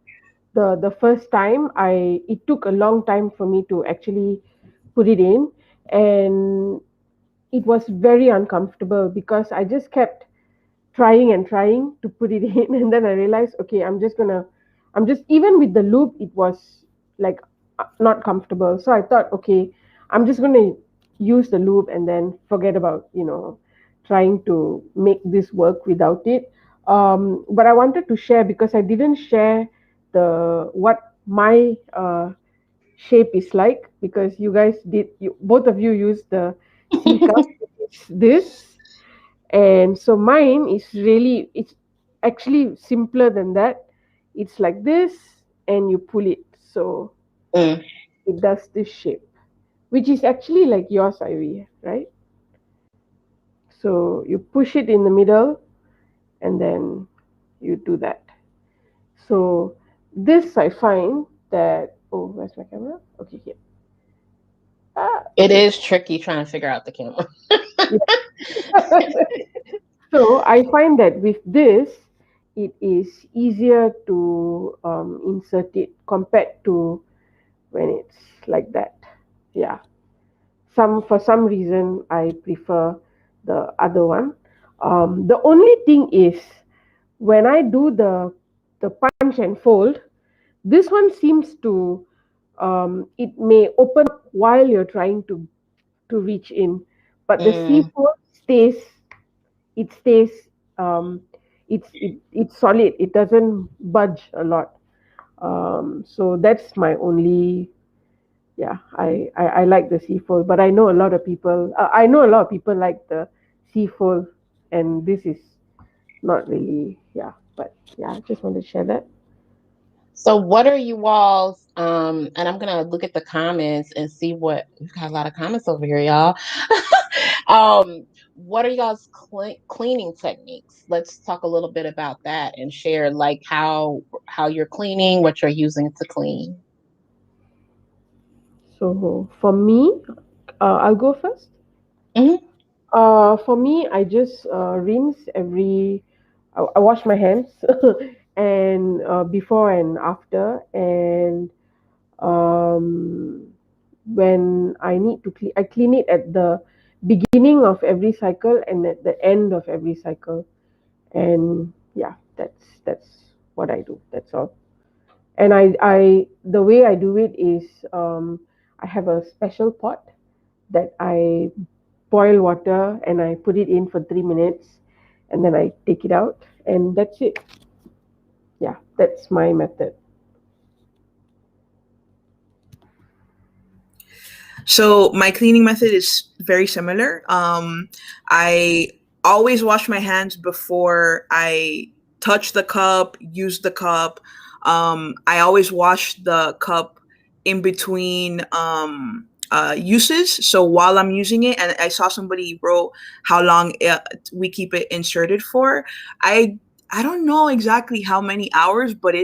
the first time. It took a long time for me to actually put it in, and it was very uncomfortable because I just kept trying and trying to put it in, and then I realized, okay, I'm just even with the loop, it was like not comfortable. So I thought, okay, I'm just gonna use the loop and then forget about trying to make this work without it. But I wanted to share because I didn't share the what my shape is like, because you guys both of you used the C cup, which is this, and so mine is really, it's actually simpler than that. It's like this, and you pull it, so Mm. it does this shape, which is actually like yours, Ivy, right? So you push it in the middle, and then you do that. So this, I find that, oh, where's my camera? Okay, here. It Okay. is tricky trying to figure out the camera. Yeah. So I find that with this, it is easier to insert it compared to when it's like that. Yeah. For some reason I prefer the other one. The only thing is when I do the punch and fold, this one seems to it may open up while you're trying to reach in, but the Mm. C4 stays um, it's solid. It doesn't budge a lot. So that's my only, yeah. I like the seafold, but I know a lot of people. Like the seafold, and this is not really, yeah. But yeah, I just want to share that. So what are you all's and I'm gonna look at the comments and see what we've got a lot of comments over here, y'all. What are y'all's cleaning techniques? Let's talk a little bit about that and share like how you're cleaning, what you're using to clean. So for me, I'll go first. Hmm. For me, I just rinse every. I wash my hands and before and after, and um, when I need to clean, I clean it at the beginning of every cycle and at the end of every cycle. And yeah, that's what I do. That's all. And I the way I do it is I have a special pot that I boil water and I put it in for 3 minutes, and then I take it out, and that's it. Yeah, that's my method. So my cleaning method is very similar. I always wash my hands before I touch the cup, use the cup. I always wash the cup in between uses. So while I'm using it, and I saw somebody wrote how long we keep it inserted for. I I don't know exactly how many hours, but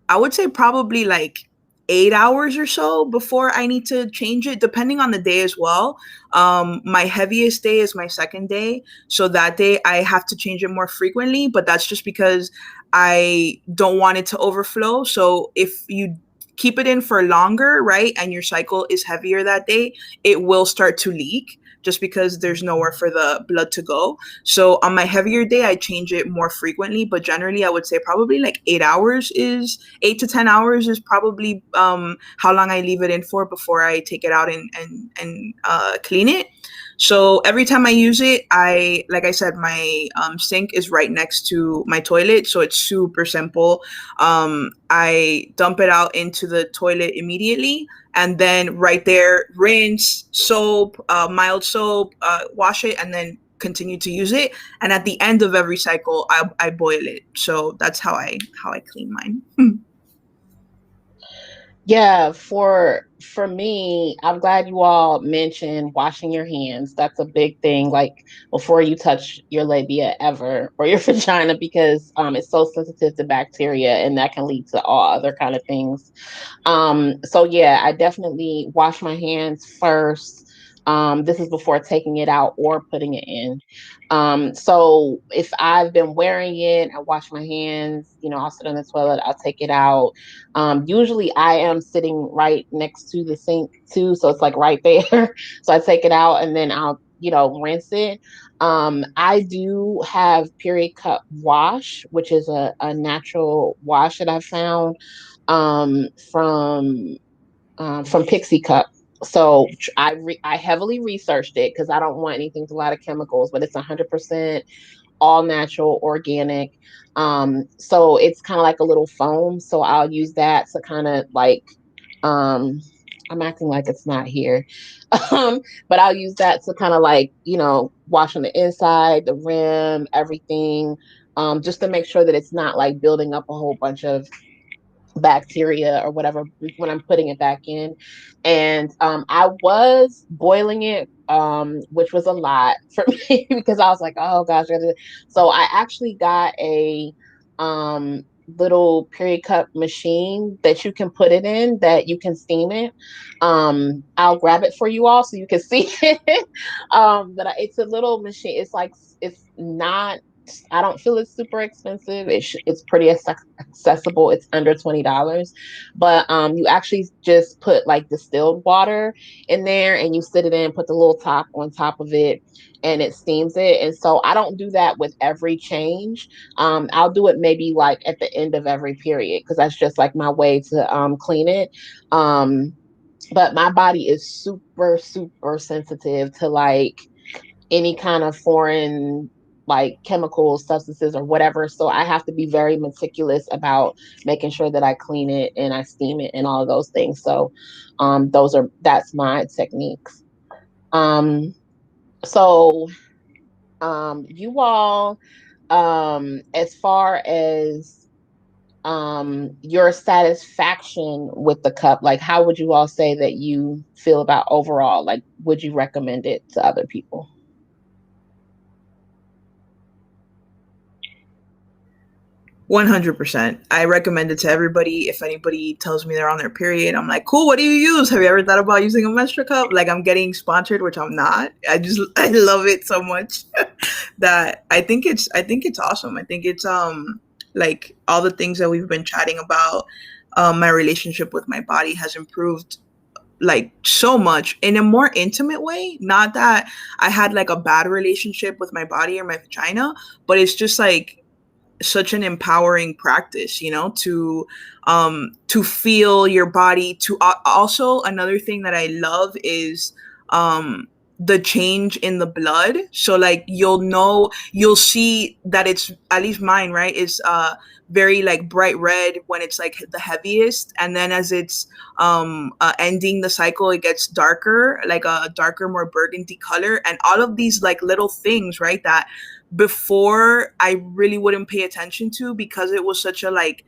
I would say probably like 8 hours or so before I need to change it, depending on the day as well. My heaviest day is my second day. So that day I have to change it more frequently, but that's just because I don't want it to overflow. So if you keep it in for longer, right, and your cycle is heavier that day, it will start to leak just because there's nowhere for the blood to go. So on my heavier day, I change it more frequently, but generally I would say probably like 8 hours is 8 to 10 hours is probably how long I leave it in for before I take it out and clean it. So every time I use it, like I said, my sink is right next to my toilet, so it's super simple. I dump it out into the toilet immediately, and then right there, rinse, soap, mild soap, wash it, and then continue to use it. And at the end of every cycle, I boil it. So that's how I clean mine. Yeah, for me, I'm glad you all mentioned washing your hands. That's a big thing, like before you touch your labia ever or your vagina, because it's so sensitive to bacteria and that can lead to all other kind of things. So yeah, I definitely wash my hands first. This is before taking it out or putting it in. So if I've been wearing it, I wash my hands, I'll sit on the toilet, I'll take it out. Usually I am sitting right next to the sink too. So it's like right there. So I take it out and then I'll, rinse it. I do have period cup wash, which is a natural wash that I found um, from from Pixie Cup. So I heavily researched it because I don't want anything with a lot of chemicals, but it's 100% all natural, organic. So it's kind of like a little foam. So I'll use that to kind of like um I'm acting like it's not here. um, but I'll use that to kind of like, wash on the inside, the rim, everything. Just to make sure that it's not like building up a whole bunch of bacteria or whatever when I'm putting it back in. And I was boiling it, which was a lot for me because I was like, oh gosh. So I actually got a little period cup machine that you can put it in that you can steam it. I'll grab it for you all so you can see it. But it's a little machine. It's like it's not I don't feel it's super expensive. It's pretty accessible. It's under $20, but you actually just put like distilled water in there, and you sit it in, put the little top on top of it, and it steams it. And so I don't do that with every change. I'll do it maybe like at the end of every period because that's just like my way to clean it. Um, but my body is super super sensitive to like any kind of foreign like chemicals, substances, or whatever. So I have to be very meticulous about making sure that I clean it and I steam it and all of those things. So that's my techniques. Um, so you all, as far as your satisfaction with the cup, like how would you all say that you feel about overall? Like, would you recommend it to other people? 100%. I recommend it to everybody. If anybody tells me they're on their period, I'm like, cool, what do you use? Have you ever thought about using a menstrual cup? Like, I'm getting sponsored, which I'm not. I love it so much that I think it's awesome. I think it's like all the things that we've been chatting about. My relationship with my body has improved like so much in a more intimate way. Not that I had like a bad relationship with my body or my vagina, but it's just like such an empowering practice, to feel your body. To also, another thing that I love is um the change in the blood. So like you'll see that it's, at least mine, right, is very like bright red when it's like the heaviest, and then as it's ending the cycle, it gets darker, like a darker, more burgundy color. And all of these like little things, right, that before I really wouldn't pay attention to, because it was such a like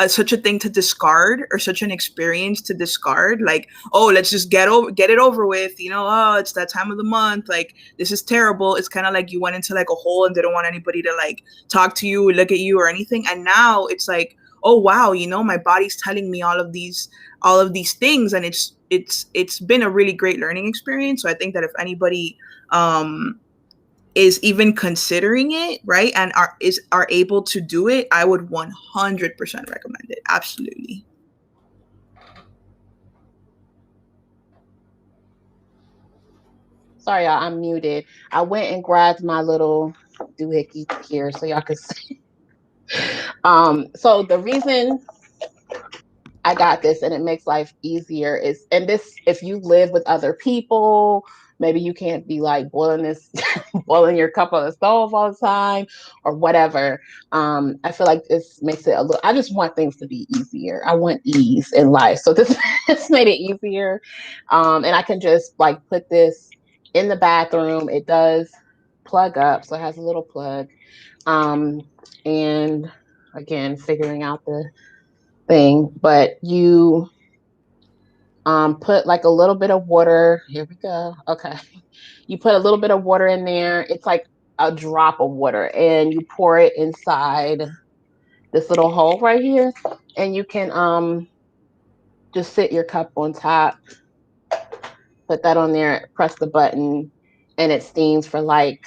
such a thing to discard, or such an experience to discard. Like, oh, let's just get it over with, oh, it's that time of the month, like this is terrible. It's kind of like you went into like a hole and didn't want anybody to like talk to you, look at you, or anything. And now it's like, oh wow, my body's telling me all of these things, and it's been a really great learning experience. So I think that if anybody is even considering it, right, and are able to do it, I would 100% recommend it. Absolutely. Sorry, y'all, I'm muted. I went and grabbed my little doohickey here so y'all can see. So the reason I got this and it makes life easier is, and this, if you live with other people, maybe you can't be like boiling this, boiling your cup on the stove all the time or whatever. I feel like this makes it a little, I just want things to be easier. I want ease in life. So this, this made it easier. And I can just like put this in the bathroom. It does plug up. So it has a little plug. And again, figuring out the thing, but you put like a little bit of water. Here we go. Okay. You put a little bit of water in there. It's like a drop of water, and you pour it inside this little hole right here. And you can just sit your cup on top, put that on there, press the button, and it steams for like,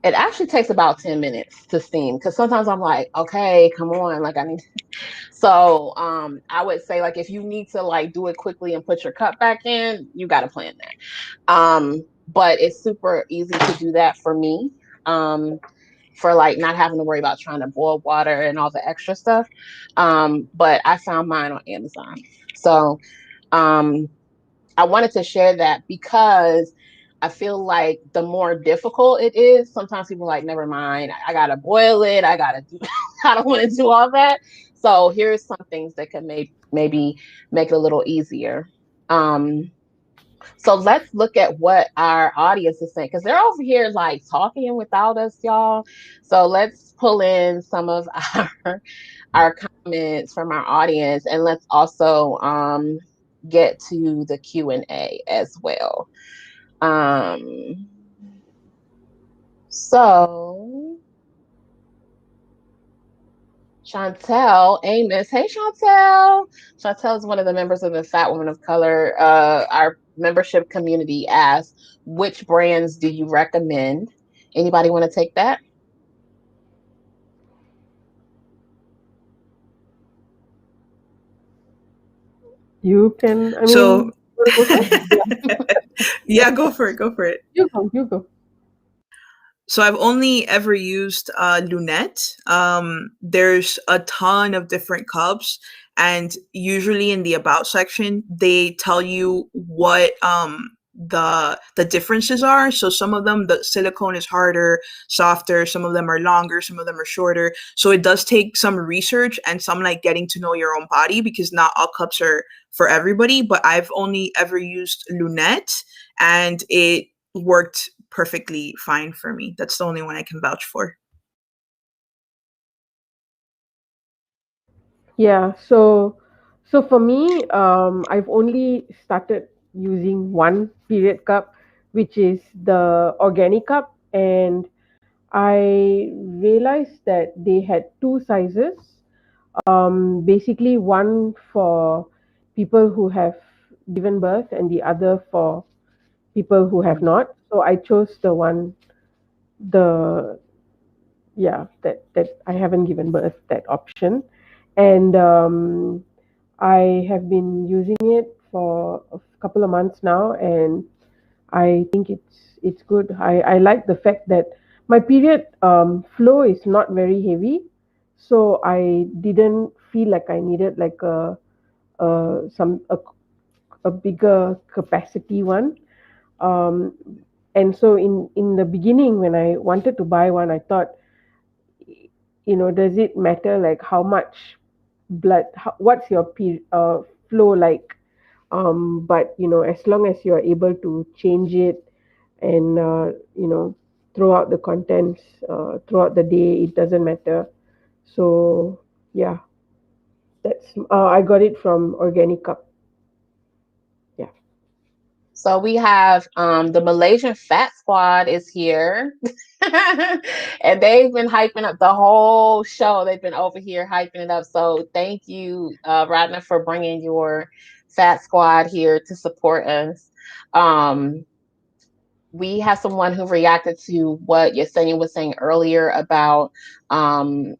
it actually takes about 10 minutes to steam, because sometimes I'm like, okay, come on, like I need. So I would say, like, if you need to like do it quickly and put your cup back in, you got to plan that. But it's super easy to do that for me, for like not having to worry about trying to boil water and all the extra stuff. But I found mine on Amazon. So I wanted to share that because I feel like the more difficult it is, sometimes people are like, never mind, I gotta boil it, I gotta do, I don't want to do all that. So here's some things that can maybe make it a little easier. So let's look at what our audience is saying, because they're over here like talking without us, y'all. So let's pull in some of our comments from our audience, and let's also get to the Q&A as well. So Chantel Amos. Hey, Chantel. Chantel is one of the members of the Fat Women of Color. Our membership community asked, which brands do you recommend? Anybody want to take that? You can, I So mean, you wanna go first? yeah, go for it. You go. So I've only ever used Lunette. There's a ton of different cups, and usually in the about section they tell you what the differences are. So some of them, the silicone is harder, softer. Some of them are longer. Some of them are shorter. So it does take some research and some like getting to know your own body, because not all cups are for everybody. But I've only ever used Lunette, and it worked perfectly fine for me. That's the only one I can vouch for. Yeah, so for me, I've only started using one period cup, which is the organic cup, and I realized that they had two sizes. Basically, one for people who have given birth, and the other for people who have not. So I chose the that I haven't given birth, that option, and I have been using it for a couple of months now, and I think it's good. I like the fact that my period flow is not very heavy, so I didn't feel like I needed like a bigger capacity one. Um, and so in the beginning, when I wanted to buy one, I thought, does it matter like how much blood, what's your flow like? But as long as you're able to change it, and throughout the contents, throughout the day. It doesn't matter. So yeah, that's I got it from Organic Cup. Yeah. So we have the Malaysian Fat Squad is here. And they've been hyping up the whole show. They've been over here hyping it up. So thank you, Radna, for bringing your Fat Squad here to support us. Um, we have someone who reacted to what Yesenia was saying earlier about um,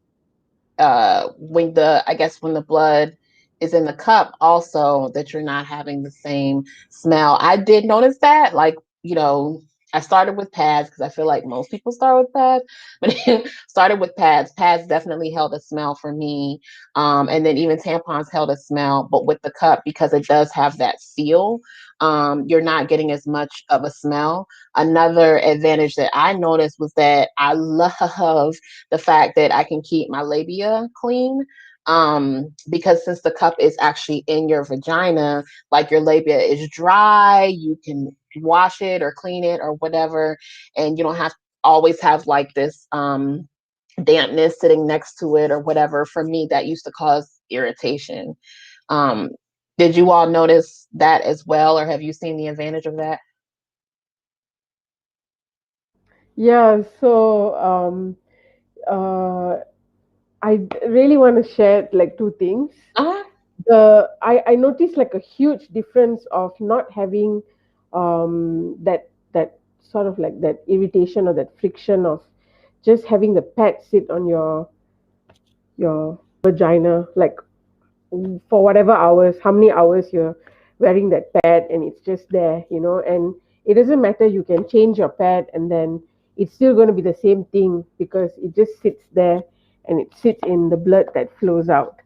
when the I guess when the blood is in the cup, also that you're not having the same smell. I did notice that, like, you know, I started with pads because I feel like most people start with pads, but started with pads. Pads definitely held a smell for me, and then even tampons held a smell. But with the cup, because it does have that feel, you're not getting as much of a smell. Another advantage that I noticed was that I love the fact that I can keep my labia clean. Because since the cup is actually in your vagina, like your labia is dry, you can wash it or clean it or whatever, and you don't have always have like this dampness sitting next to it or whatever. For me, that used to cause irritation. Um, did you all notice that as well, or have you seen the advantage of that? Yeah. So uh, I really want to share like two things. Uh-huh. I noticed like a huge difference of not having that sort of like that irritation or that friction of just having the pad sit on your vagina like for whatever hours, how many hours you're wearing that pad and it's just there, and it doesn't matter, you can change your pad and then it's still going to be the same thing because it just sits there and it sits in the blood that flows out.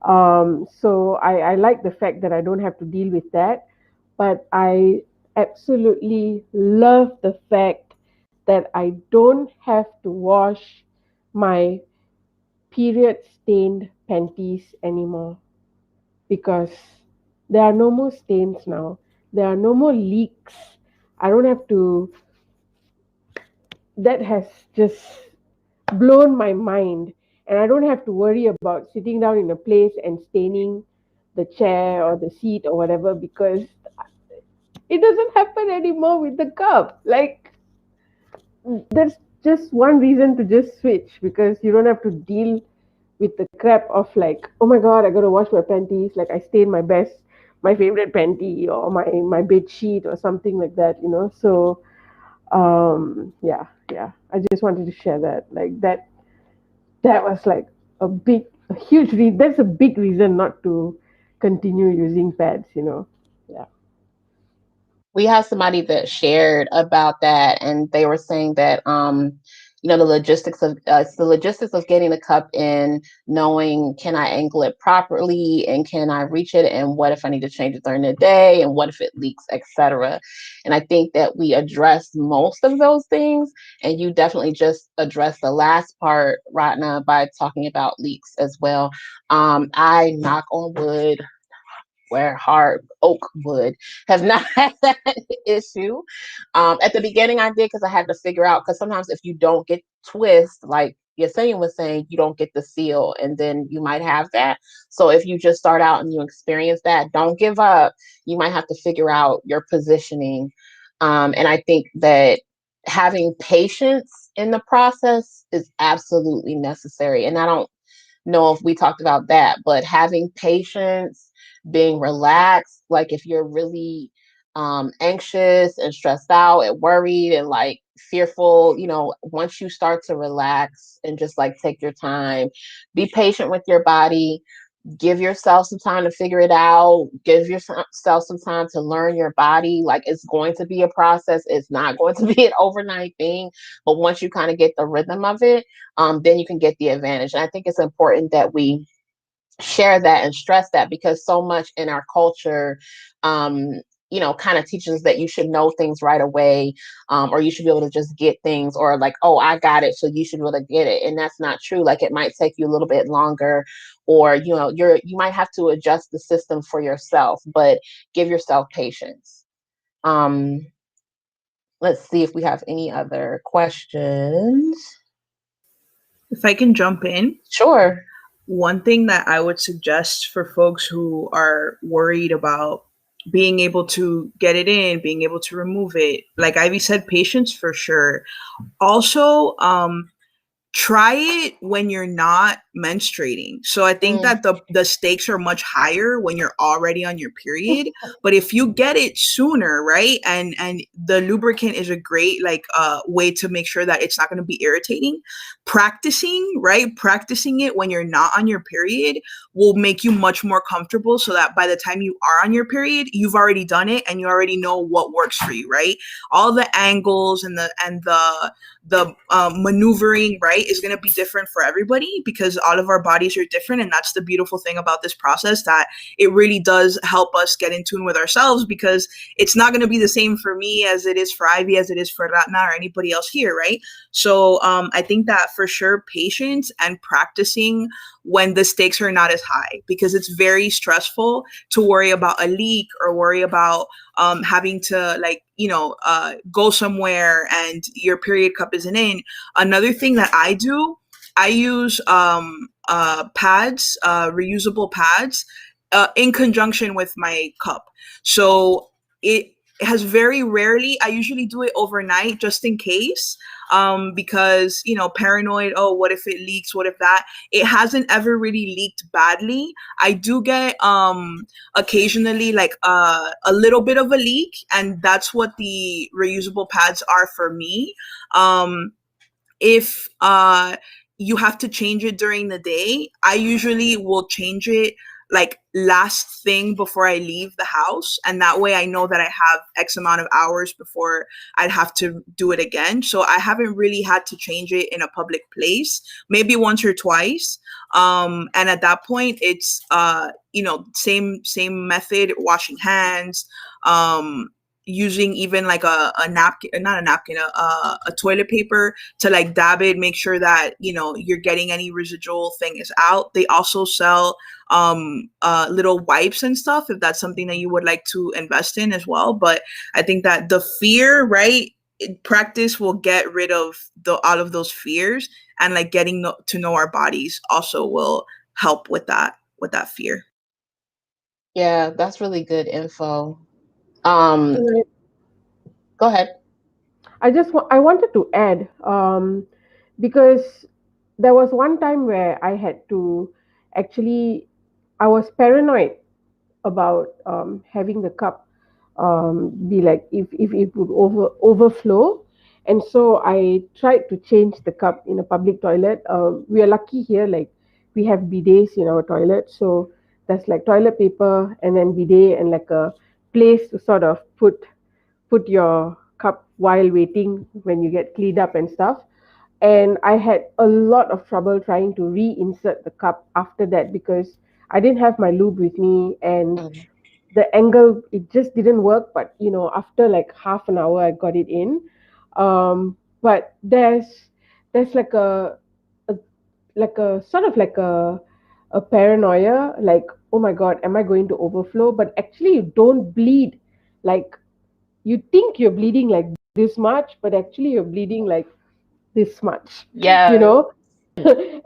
So I like the fact that I don't have to deal with that, but I absolutely love the fact that I don't have to wash my period stained panties anymore because there are no more stains now. There are no more leaks. I don't have to. That has just blown my mind. And I don't have to worry about sitting down in a place and staining the chair or the seat or whatever because it doesn't happen anymore with the cup. Like, there's just one reason to just switch because you don't have to deal with the crap of like, oh my god, I gotta wash my panties. Like I stained my favorite panty or my bed sheet or something like that. So yeah, yeah. I just wanted to share that. Like that was like a huge that's a big reason not to continue using pads. Yeah. We have somebody that shared about that, and they were saying that the logistics of it's the logistics of getting the cup in, knowing can I angle it properly and can I reach it, and what if I need to change it during the day, and what if it leaks, etc. And I think that we addressed most of those things, and you definitely just addressed the last part, Ratna, by talking about leaks as well. I knock on wood where hard oak wood have not had that issue. At the beginning, I did because I had to figure out because sometimes if you don't get twist, like Yesenia was saying, you don't get the seal, and then you might have that. So if you just start out and you experience that, don't give up. You might have to figure out your positioning, and I think that having patience in the process is absolutely necessary. And I don't know if we talked about that, but having patience, being relaxed, like if you're really anxious and stressed out and worried and like fearful, once you start to relax and just like take your time, be patient with your body, give yourself some time to figure it out, give yourself some time to learn your body. Like it's going to be a process, it's not going to be an overnight thing, but once you kind of get the rhythm of it, then you can get the advantage. And I think it's important that we share that and stress that because so much in our culture kind of teaches us that you should know things right away, or you should be able to just get things, or like, oh, I got it, so you should be able to get it. And that's not true. Like it might take you a little bit longer, or you might have to adjust the system for yourself, but give yourself patience. um Let's see if we have any other questions. If I can jump in, Sure. one thing that I would suggest for folks who are worried about being able to get it in, being able to remove it, like Ivy said, patience for sure. Also, try it when you're not menstruating. So I think Mm. that the stakes are much higher when you're already on your period. But if you get it sooner, right, and the lubricant is a great like way to make sure that it's not going to be irritating. Practicing it when you're not on your period will make you much more comfortable, so that by the time you are on your period, you've already done it and you already know what works for you, right? All the angles and the maneuvering, right, is going to be different for everybody because all of our bodies are different. And that's the beautiful thing about this process, that it really does help us get in tune with ourselves, because it's not going to be the same for me as it is for Ivy, as it is for Ratna or anybody else here, right? So I think that for sure, patience and practicing when the stakes are not as high, because it's very stressful to worry about a leak or worry about having to go somewhere and your period cup isn't in. Another thing that I do, I use pads, reusable pads, in conjunction with my cup. So it has very rarely, I usually do it overnight just in case, because paranoid, oh, what if it leaks, what if that. It hasn't ever really leaked badly. I do get occasionally like a little bit of a leak, and that's what the reusable pads are for me. If you have to change it during the day, I usually will change it like last thing before I leave the house, and that way I know that I have X amount of hours before I'd have to do it again. So I haven't really had to change it in a public place, maybe once or twice. And at that point, it's same method, washing hands, using even like a napkin, not a napkin, a toilet paper to like dab it, make sure that you're getting any residual thing is out. They also sell little wipes and stuff if that's something that you would like to invest in as well. But I think that the fear, right, practice will get rid of all of those fears, and like getting to know our bodies also will help with that fear. Yeah, that's really good info. Um, Right. Go ahead. I wanted to add, because there was one time where I had to actually, I was paranoid about having the cup be like, if it would overflow. And so I tried to change the cup in a public toilet. We are lucky here, like we have bidets in our toilet, so there's like toilet paper and then bidet and like a place to sort of put your cup while waiting when you get cleaned up and stuff. And I had a lot of trouble trying to reinsert the cup after that because I didn't have my lube with me, and Mm. the angle, it just didn't work. But after like half an hour I got it in. But there's a like a sort of like a paranoia, like, oh my god, am I going to overflow? But actually you don't bleed. Like, you think you're bleeding like this much, but actually you're bleeding like this much, you Yeah. know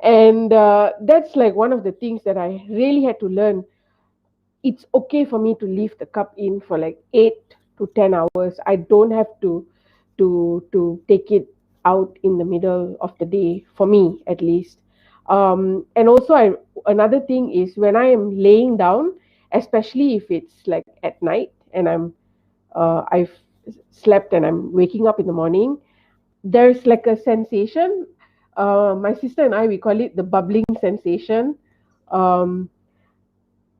and that's like one of the things that I really had to learn. It's okay for me to leave the cup in for like 8 to 10 hours. I don't have to take it out in the middle of the day, for me at least. And also, another thing is when I am laying down, especially if it's like at night and I've slept and I'm waking up in the morning, there's like a sensation. My sister and I, we call it the bubbling sensation. Um,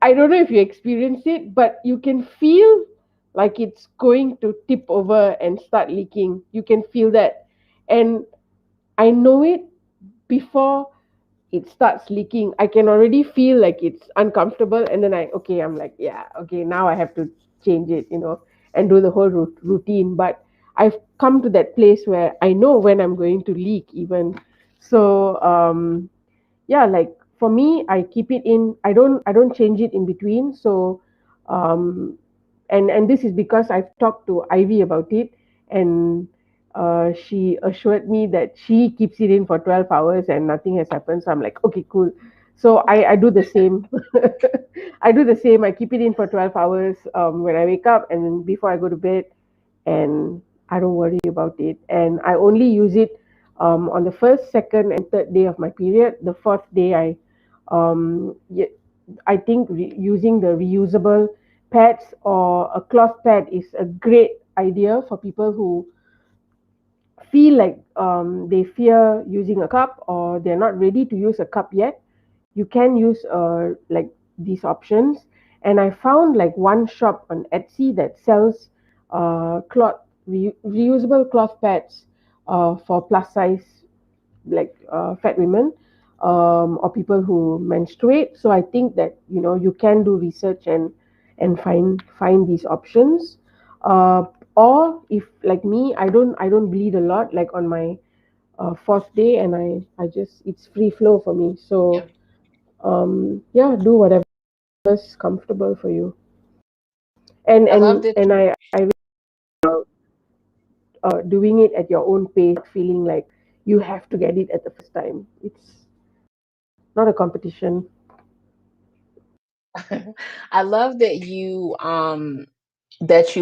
I don't know if you experience it, but you can feel like it's going to tip over and start leaking. You can feel that. And I know it before it starts leaking. I can already feel like it's uncomfortable. And then I'm like, yeah, okay, now I have to change it, and do the whole routine. But I've come to that place where I know when I'm going to leak, even. So, yeah, like for me, I keep it in. I don't change it in between. So, um and this is because I've talked to Ivy about it, and she assured me that she keeps it in for 12 hours and nothing has happened. So I'm like, okay, cool. So I do the same. I do the same. I keep it in for 12 hours when I wake up and then before I go to bed, and I don't worry about it. And I only use it on the first, second, and third day of my period. The fourth day, I think using the reusable pads or a cloth pad is a great idea for people who feel like they fear using a cup or they're not ready to use a cup yet. You can use like these options. And I found like one shop on Etsy that sells reusable cloth pads for plus size, like fat women, or people who menstruate. So I think that you can do research and find these options. Or if like me, I don't bleed a lot, like on my fourth day, and I just it's free flow for me. So Yep. yeah, do whatever is comfortable for you. And I and loved it. and I really doing it at your own pace, feeling like you have to get it at the first time. It's not a competition. I love that you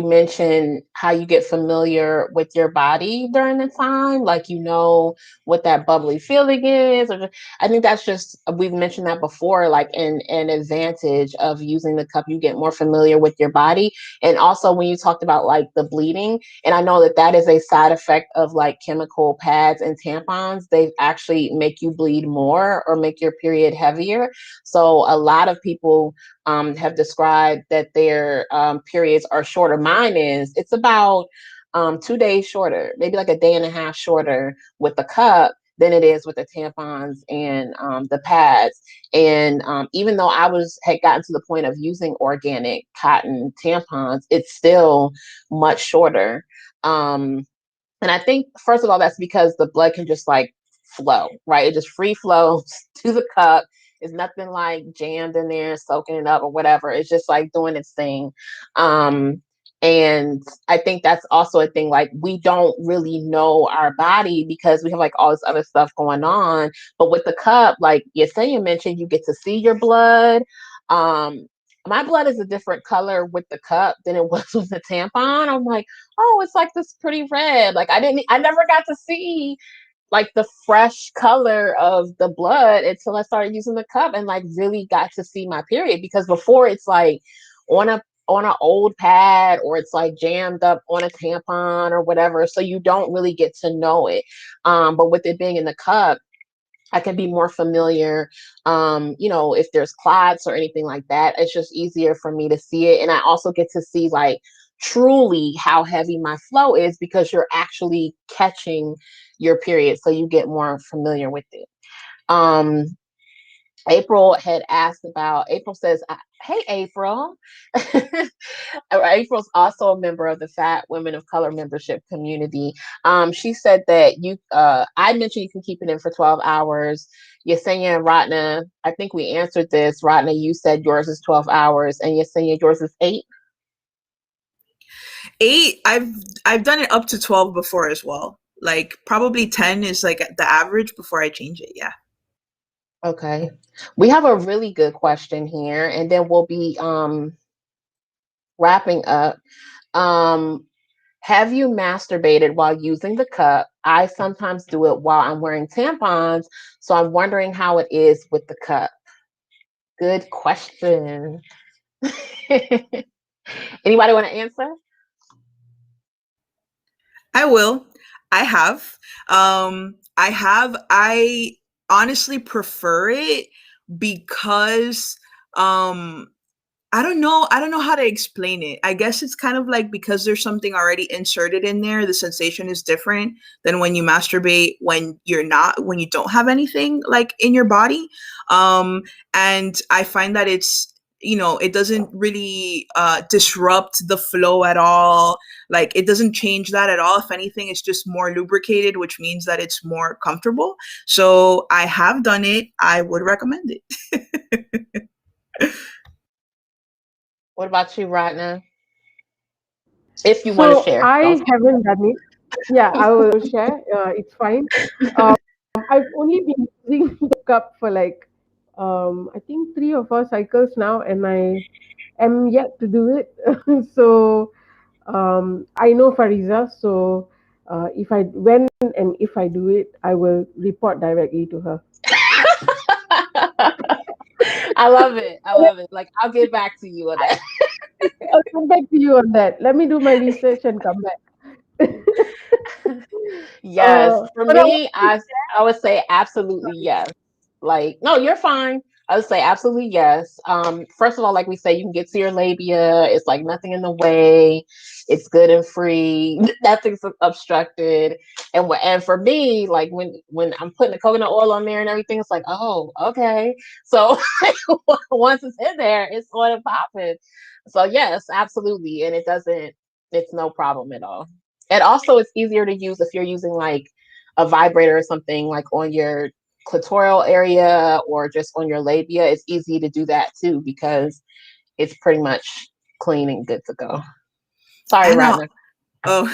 mentioned how you get familiar with your body during the time, like what that bubbly feeling is. I think that's just we've mentioned that before, like an advantage of using the cup. You get more familiar with your body, and also when you talked about like the bleeding, and I know that that is a side effect of like chemical pads and tampons. They actually make you bleed more or make your period heavier. So a lot of people have described that their periods are shorter. Mine is, it's about 2 days shorter, maybe like a day and a half shorter with the cup than it is with the tampons and the pads. And even though had gotten to the point of using organic cotton tampons, it's still much shorter. And I think, first of all, that's because the blood can just like flow, right? It just free flows to the cup. It's nothing like jammed in there, soaking it up or whatever. It's just like doing its thing. Um, and I think that's also a thing. Like, we don't really know our body because we have like all this other stuff going on. But with the cup, like Yesenia mentioned, you get to see your blood. Um, my blood is a different color with the cup than it was with the tampon. I'm like, oh, it's like this pretty red. Like I never got to see like the fresh color of the blood until I started using the cup and like really got to see my period, because before it's like on a on an old pad or it's like jammed up on a tampon or whatever, so you don't really get to know it. But with it being in the cup, I can be more familiar. If there's clots or anything like that, it's just easier for me to see it. And I also get to see like truly how heavy my flow is because you're actually catching your period. So you get more familiar with it. Um, April says, hey, April. April's also a member of the Fat Women of Color membership community. She said that I mentioned you can keep it in for 12 hours. Yesenia and Ratna, I think we answered this. Ratna, you said yours is 12 hours, and Yesenia, yours is 8. 8, I've done it up to 12 before as well. Like probably 10 is like the average before I change it. Yeah. Okay. We have a really good question here, and then we'll be wrapping up. Um, Have you masturbated while using the cup? I sometimes do it while I'm wearing tampons, so I'm wondering how it is with the cup. Good question. Anybody want to answer? I will. I have. I honestly prefer it because um I don't know how to explain it. I guess it's kind of like because there's something already inserted in there, the sensation is different than when you masturbate when you don't have anything like in your body. And I find that it doesn't really disrupt the flow at all. Like it doesn't change that at all. If anything, it's just more lubricated, which means that it's more comfortable. So I have done it. I would recommend it. What about you, Ratna? If you want to So share, don't. I haven't done it. Yeah, I will share. It's fine. Um, I've only been using the cup for like I think 3 or 4 cycles now, and I am yet to do it. So I know Fariza. So if I when and if I do it, I will report directly to her. I love it. I love it. Like, I'll get back to you on that. I'll come back to you on that. Let me do my research and come back. Yes, for But I me, wanted I would say absolutely yes. Like, no, you're fine. I would say absolutely yes. First of all, like we say, you can get to your labia. It's like nothing in the way. It's good and free. Nothing's obstructed. And for me, like when I'm putting the coconut oil on there and everything, it's like, oh, okay. So once it's in there, it's going to pop it. So yes, absolutely, and it doesn't. It's no problem at all. And also, it's easier to use if you're using like a vibrator or something like on your clitoral area or just on your labia. It's easy to do that too because it's pretty much clean and good to go. Sorry, And I'll, Ratna. oh,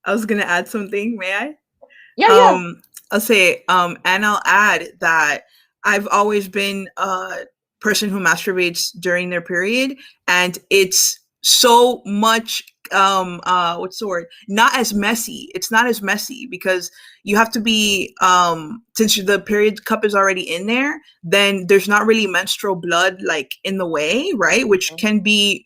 I was gonna add something. May I? Yeah, yeah. I'll say, and I'll add that I've always been a person who masturbates during their period, and it's so much, what's the word? Not as messy. It's not as messy because you have to be, since the period cup is already in there, then there's not really menstrual blood like in the way, right? Which Mhm. can be,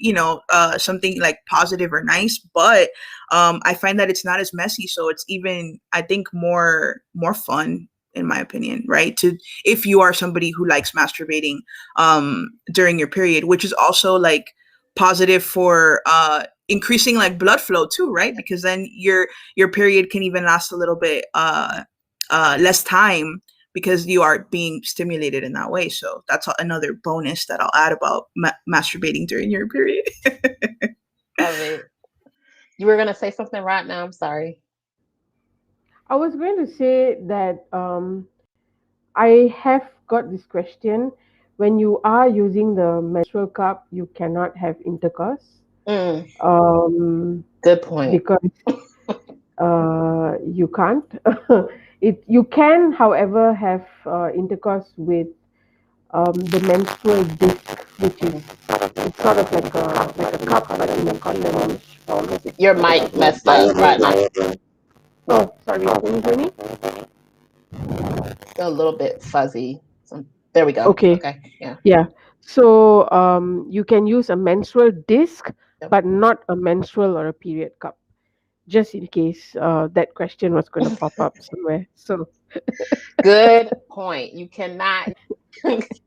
something like positive or nice, but I find that it's not as messy, so it's even, I think, more fun in my opinion, right? To if you are somebody who likes masturbating during your period, which is also like positive for increasing like blood flow too, right? Because then your period can even last a little bit less time because you are being stimulated in that way. So that's another bonus that I'll add about masturbating during your period. Love it. You were gonna say something right now. I'm sorry. I was going to say that I have got this question. When you are using the menstrual cup, you cannot have intercourse Mm, um, good point. because you can't. You can, however, have intercourse with the menstrual disc, which is it's sort of like a cup, but in a condom form. Your mic messed up, Ratna. Oh, sorry, can you hear me? Still a little bit fuzzy. There we go. Okay, Okay. Yeah. yeah. So you can use a menstrual disc, Yep. but not a menstrual or a period cup, just in case that question was going to pop up somewhere. So Good point. You cannot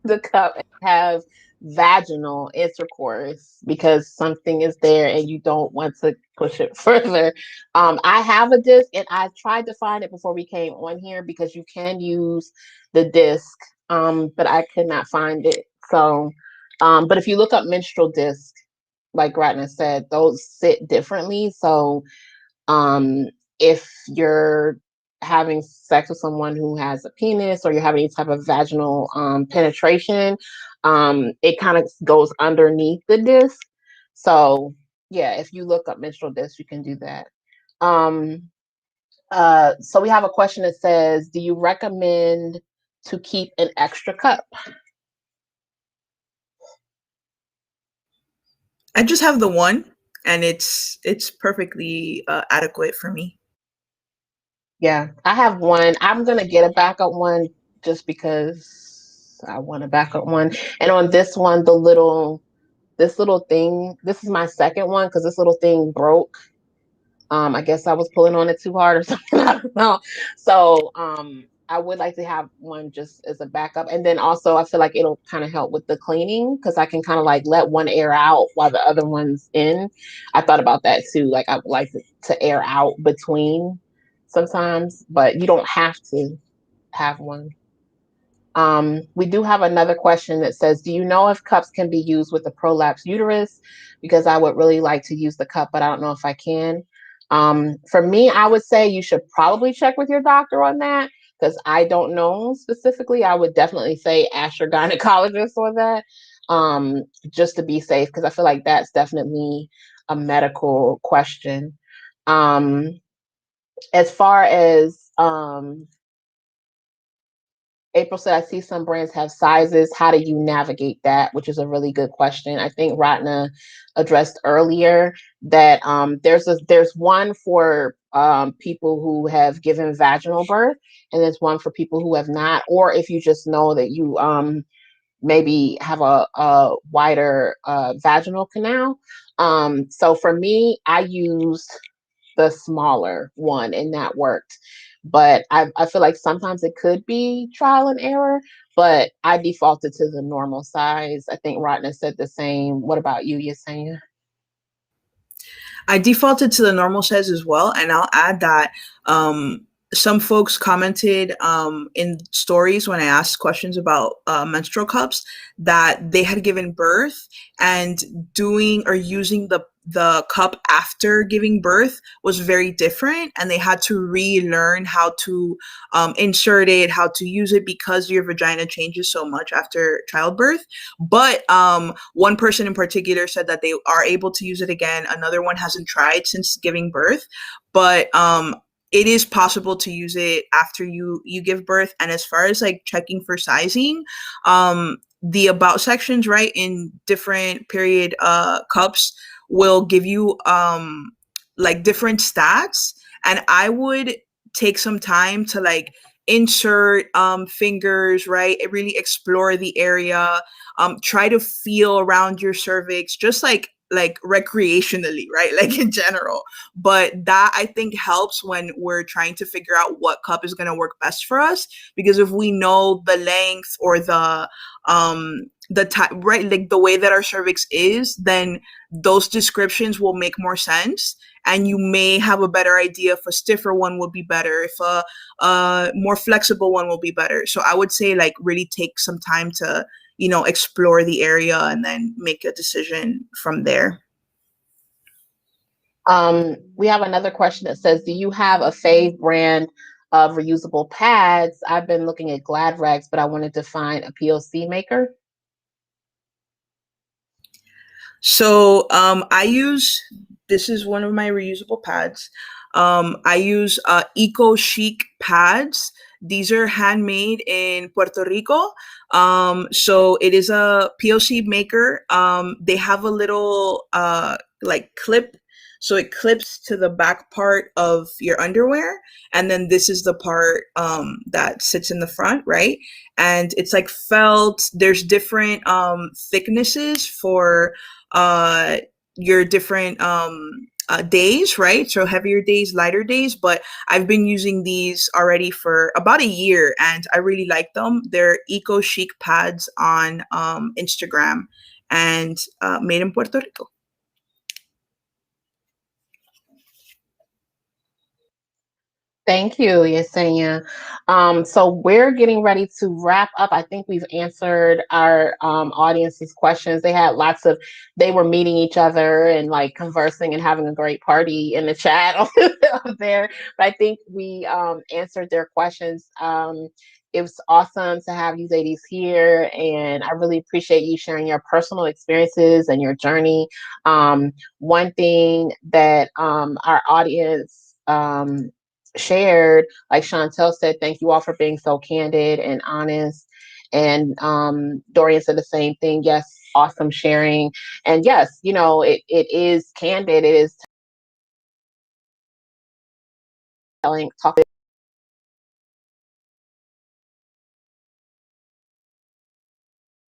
the cup and have vaginal intercourse because something is there and you don't want to push it further. I have a disc and I tried to find it before we came on here because you can use the disc, but I could not find it. So, but if you look up menstrual disc, like Ratna said, those sit differently. So if you're having sex with someone who has a penis or you're having any type of vaginal penetration, it kind of goes underneath the disc. So yeah, if you look up menstrual disc, you can do that. Um, so we have a question that says, do you recommend to keep an extra cup? I just have the one, and it's perfectly adequate for me. Yeah, I have one. I'm gonna get a backup one just because I want a backup one. And on this one, this little thing, this is my second one because this little thing broke. I guess I was pulling on it too hard or something. I don't know. So I would like to have one just as a backup. And then also I feel like it'll kind of help with the cleaning because I can kind of like let one air out while the other one's in. I thought about that too. Like I would like to air out between sometimes, but you don't have to have one. We do have another question that says, do you know if cups can be used with a prolapsed uterus? Because I would really like to use the cup, but I don't know if I can. For me, I would say you should probably check with your doctor on that because I don't know specifically. I would definitely say ask your gynecologist on that. just to be safe, because I feel like that's definitely a medical question. Um, as far as April said, I see some brands have sizes. How do you navigate that? Which is a really good question. I think Ratna addressed earlier that there's one for people who have given vaginal birth, and there's one for people who have not, or if you just know that you maybe have a wider vaginal canal. So for me, I used the smaller one and that worked. But I feel like sometimes it could be trial and error, but I defaulted to the normal size. I think Rodney said the same. What about you, Yesenia? I defaulted to the normal size as well, and I'll add that some folks commented in stories when I asked questions about menstrual cups that they had given birth, and doing or using the cup after giving birth was very different, and they had to relearn how to insert it, how to use it, because your vagina changes so much after childbirth. But one person in particular said that they are able to use it again. Another one hasn't tried since giving birth, but it is possible to use it after you give birth. And as far as like checking for sizing, the about sections, right, in different period cups will give you like different stats, and I would take some time to like insert fingers, right, really explore the area, try to feel around your cervix, just like recreationally, right, like in general. But that I think helps when we're trying to figure out what cup is going to work best for us, because if we know the length or the type, right, like the way that our cervix is, then those descriptions will make more sense, and you may have a better idea if a stiffer one would be better, if a more flexible one will be better. So I would say like really take some time to explore the area and then make a decision from there. We have another question that says, do you have a fave brand of reusable pads? I've been looking at Glad Rags, but I wanted to find a POC maker. So I use, this is one of my reusable pads. I use Eco Chic pads. These are handmade in Puerto Rico. So it is a POC maker. They have a little like clip. So it clips to the back part of your underwear. And then this is the part that sits in the front, right? And it's like felt. There's different thicknesses for uh, your different days, right? So heavier days, lighter days. But I've been using these already for about a year, and I really like them. They're Eco Chic pads on Instagram, and made in Puerto Rico. Thank you, Yesenia. So we're getting ready to wrap up. I think we've answered our audience's questions. They were meeting each other and like conversing and having a great party in the chat over there. But I think we answered their questions. It was awesome to have you ladies here, and I really appreciate you sharing your personal experiences and your journey. One thing that our audience shared, like Chantel said, thank you all for being so candid and honest. And Dorian said the same thing. Yes, awesome sharing. And yes, it is candid. It is talking.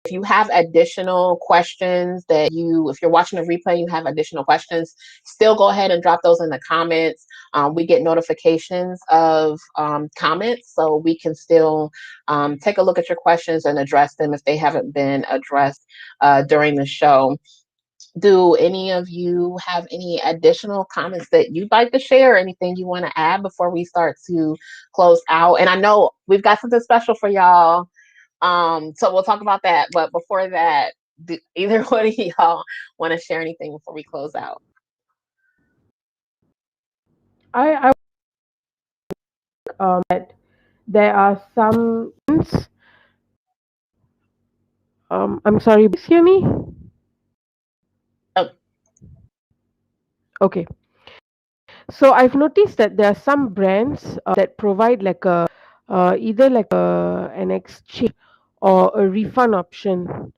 If you have additional questions if you're watching the replay, you have additional questions, still go ahead and drop those in the comments. We get notifications of comments, so we can still take a look at your questions and address them if they haven't been addressed during the show. Do any of you have any additional comments that you'd like to share, or anything you want to add before we start to close out? And I know we've got something special for y'all. So we'll talk about that. But before that, do either one of y'all want to share anything before we close out? I that there are some I'm sorry, hear me? Oh, Okay. So I've noticed that there are some brands that provide like a either like an exchange or a refund option.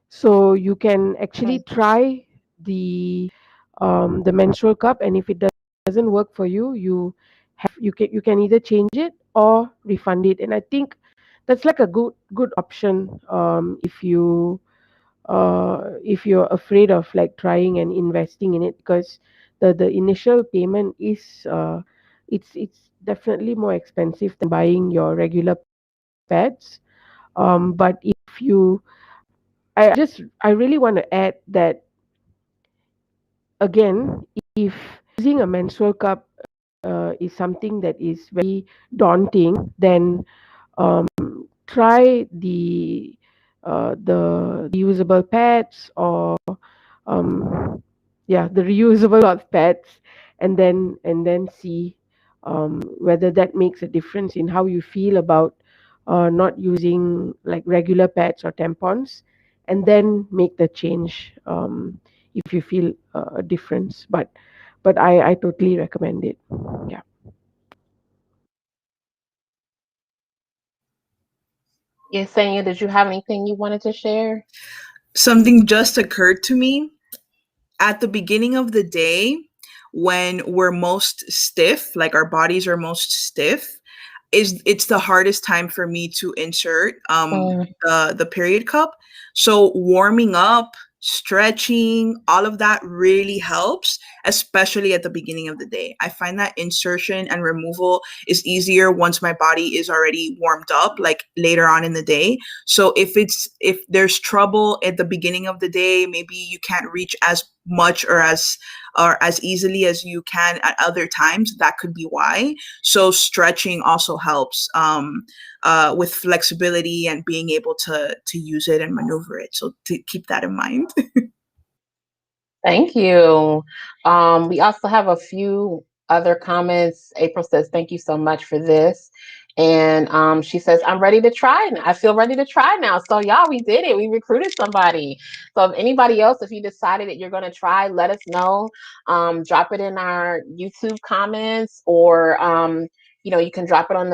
So you can actually mhm. try the menstrual cup, and if it doesn't work for you, you can either change it or refund it. And I think that's like a good option if you're afraid of like trying and investing in it, because the initial payment is it's definitely more expensive than buying your regular pads. But if you I really want to add that, again, if using a menstrual cup is something that is very daunting, then um, try the reusable pads, or yeah, the reusable cloth pads, and then see whether that makes a difference in how you feel about not using like regular pads or tampons, and then make the change if you feel a difference. But I totally recommend it. Yeah. Yesenia, did you have anything you wanted to share? Something just occurred to me at the beginning of the day when we're most stiff, like our bodies are most stiff, is it's the hardest time for me to insert Mm, the period cup. So warming up, stretching, all of that really helps, especially at the beginning of the day. I find that insertion and removal is easier once my body is already warmed up, like later on in the day. So if there's trouble at the beginning of the day, maybe you can't reach as much or as easily as you can at other times, that could be why. So stretching also helps with flexibility and being able to use it and maneuver it. So to keep that in mind. thank you. We also have a few other comments. April says, "Thank you so much for this." And she says, "I'm ready to try. I feel ready to try now." So, y'all, we did it. We recruited somebody. So, if anybody else, if you decided that you're going to try, let us know. Drop it in our YouTube comments, or you can drop it on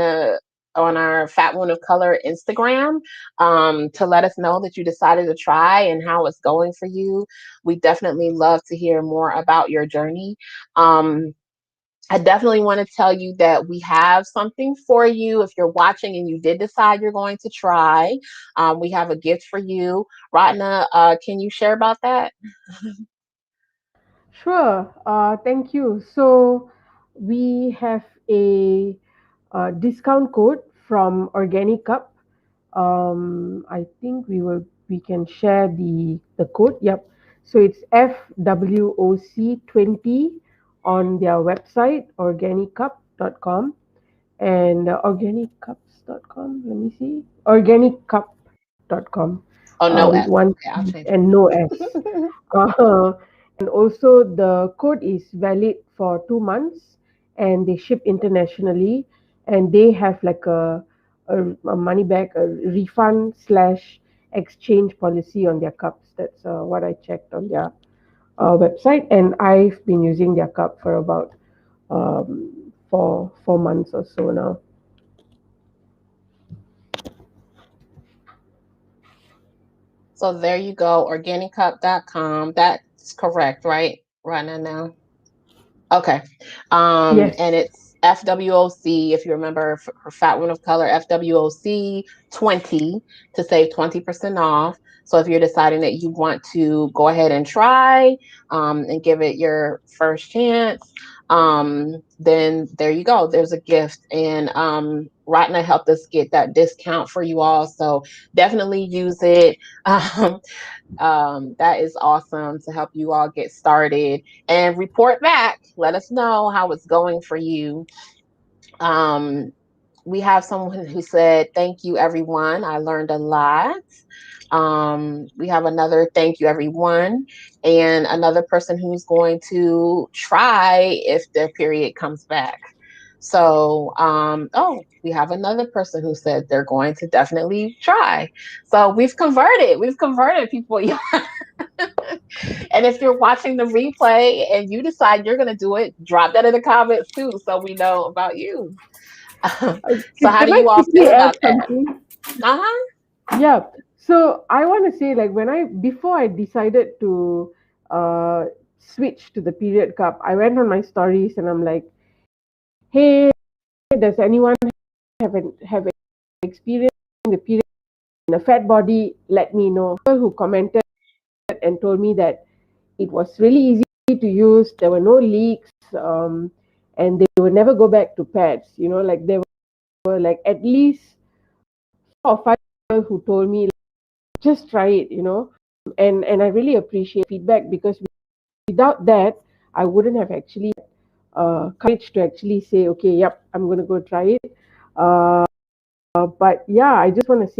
our Fat Woman of Color Instagram, to let us know that you decided to try and how it's going for you. We definitely love to hear more about your journey. Um, I definitely want to tell you that we have something for you. If you're watching and you did decide you're going to try, we have a gift for you. Ratna, can you share about that? Sure. Thank you. So we have a, discount code from Organic Cup. I think we can share the code. Yep. So it's FWOC20 on their website, organiccup.com, and organiccups.com. Let me see. Organiccup.com, Oh, no with S. one Okay, I'll C change and no S. Uh, and also, the code is valid for 2 months, and they ship internationally, and they have like a money back, a refund slash exchange policy on their cups. That's what I checked on their website, and I've been using their cup for about 4 months or so now. So there you go, organiccup.com. That's correct, right? Ratna now. Okay. Yes. And it's FWOC, if you remember, for Fat Woman of Color, FWOC 20 to save 20% off. So if you're deciding that you want to go ahead and try, and give it your first chance, then there you go. There's a gift. And Ratna helped us get that discount for you all. So definitely use it. Um, that is awesome to help you all get started and report back. Let us know how it's going for you. Um, we have someone who said, "Thank you, everyone. I learned a lot." We have another "Thank you, everyone," and another person who's going to try if their period comes back. So, oh, we have another person who said they're going to definitely try. So we've converted people. And if you're watching the replay and you decide you're going to do it, drop that in the comments too, so we know about you. So how do Can I you all quickly feel add about that? something? Uh-huh. Yeah. So I want to say, like, before I decided to switch to the period cup, I went on my stories and I'm like, hey, does anyone have experience in the period in a fat body? Let me know. People who commented and told me that it was really easy to use. There were no leaks, and they would never go back to pads. You know, like there were like at least 4 or 5 people who told me, like, just try it. And I really appreciate feedback, because without that, I wouldn't have actually courage to actually say, okay, yep, I'm gonna go try it. Uh, but yeah, I just want to say,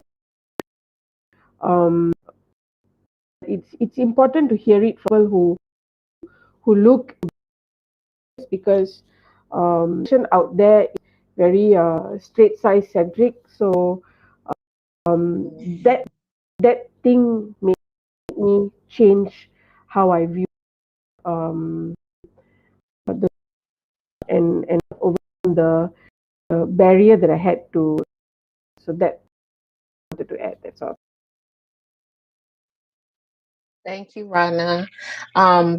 um, it's important to hear it from people who look, because out there is very straight size centric. So that thing made me change how I view um, the and over the barrier that I had to. So that I wanted to add. That's all. Thank you, Rana.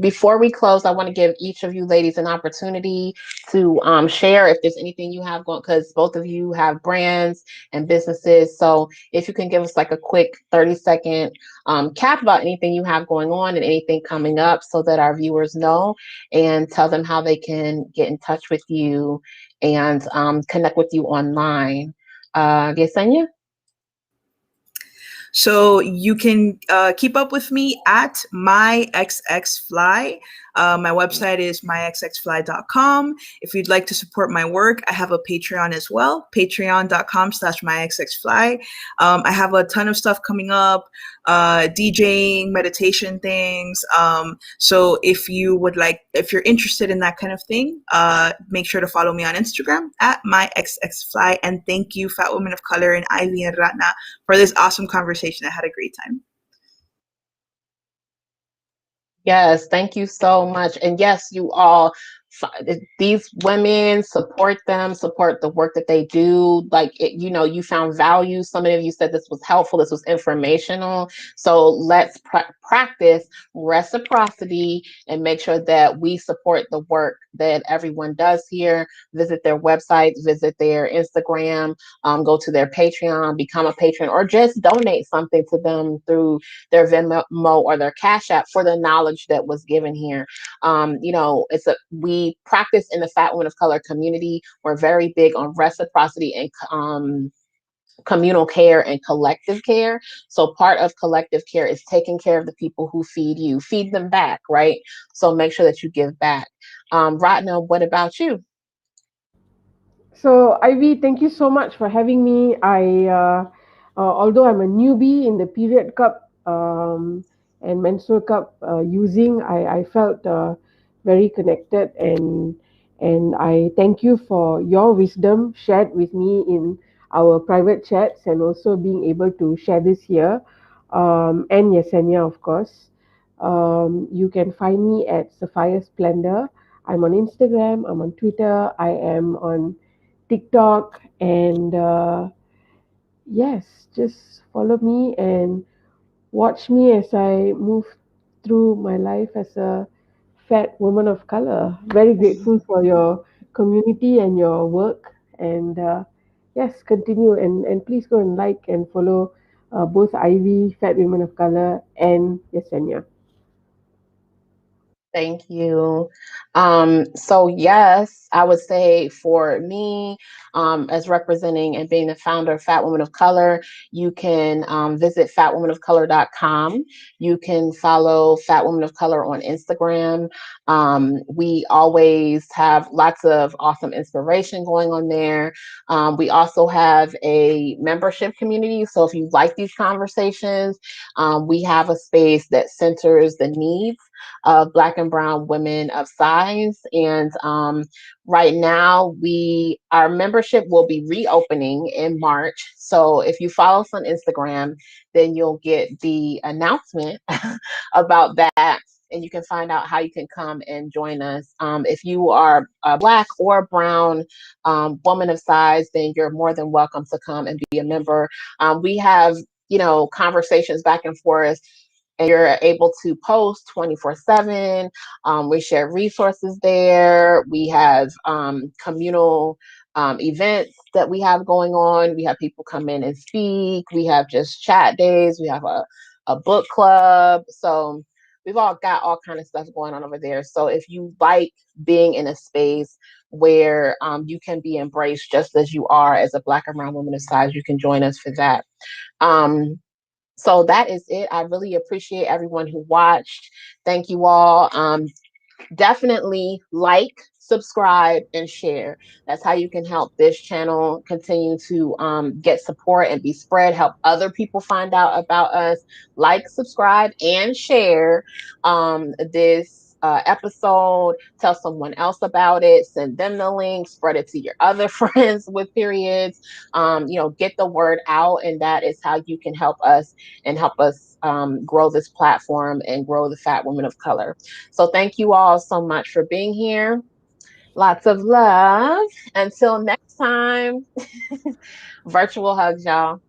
Before we close, I want to give each of you ladies an opportunity to share if there's anything you have going, because both of you have brands and businesses. So if you can give us like a quick 30-second cap about anything you have going on and anything coming up, so that our viewers know, and tell them how they can get in touch with you and connect with you online. Yesenia? So you can keep up with me at myxxfly. My website is myxxfly.com. If you'd like to support my work, I have a Patreon as well, patreon.com/myxxfly. I have a ton of stuff coming up, DJing, meditation things. So if you're interested in that kind of thing, make sure to follow me on Instagram at myxxfly. And thank you, Fat Women of Color and Ivy and Ratna, for this awesome conversation. I had a great time. Yes, thank you so much. And yes, you all, these women, support them, support the work that they do. Like, you found value. Some of you said this was helpful, this was informational. So let's practice reciprocity and make sure that we support the work that everyone does here. Visit their websites, visit their Instagram, go to their Patreon, become a patron, or just donate something to them through their Venmo or their Cash App for the knowledge that was given here. We practice in the Fat Women of Color community. We're very big on reciprocity and communal care and collective care. So part of collective care is taking care of the people who feed you, feed them back, right? So make sure that you give back. Ratna, what about you? So, Ivy, thank you so much for having me. Although I'm a newbie in the period cup and menstrual cup using, I felt very connected, and I thank you for your wisdom shared with me in our private chats, and also being able to share this here. And Yesenia, of course. You can find me at Sapphire Splendor. I'm on Instagram. I'm on Twitter. I am on TikTok, and yes, just follow me and watch me as I move through my life as a fat woman of color. Very grateful for your community and your work, and yes, continue, and please go and like and follow both Ivy, Fat Women of Color, and Yesenia. Thank you. So yes, I would say for me, as representing and being the founder of Fat Women of Color, you can visit fatwomenofcolor.com. You can follow Fat Women of Color on Instagram. We always have lots of awesome inspiration going on there. We also have a membership community. So if you like these conversations, we have a space that centers the needs of Black and Brown women of size. And right now, our membership will be reopening in March. So if you follow us on Instagram, then you'll get the announcement about that. And you can find out how you can come and join us. If you are a Black or Brown woman of size, then you're more than welcome to come and be a member. We have, conversations back and forth, and you're able to post 24/7. We share resources there. We have communal events that we have going on. We have people come in and speak. We have just chat days. We have a book club. So we've all got all kind of stuff going on over there. So if you like being in a space where you can be embraced just as you are as a Black and Brown woman of size, you can join us for that. So that is it. I really appreciate everyone who watched. Thank you all. Definitely like, subscribe, and share. That's how you can help this channel continue to get support and be spread, help other people find out about us. Like, subscribe, and share this episode. Tell someone else about it. Send them the link. Spread it to your other friends with periods. Get the word out, and that is how you can help us and help us grow this platform and grow the Fat Women of Color. So thank you all so much for being here. Lots of love. Until next time, virtual hugs, y'all.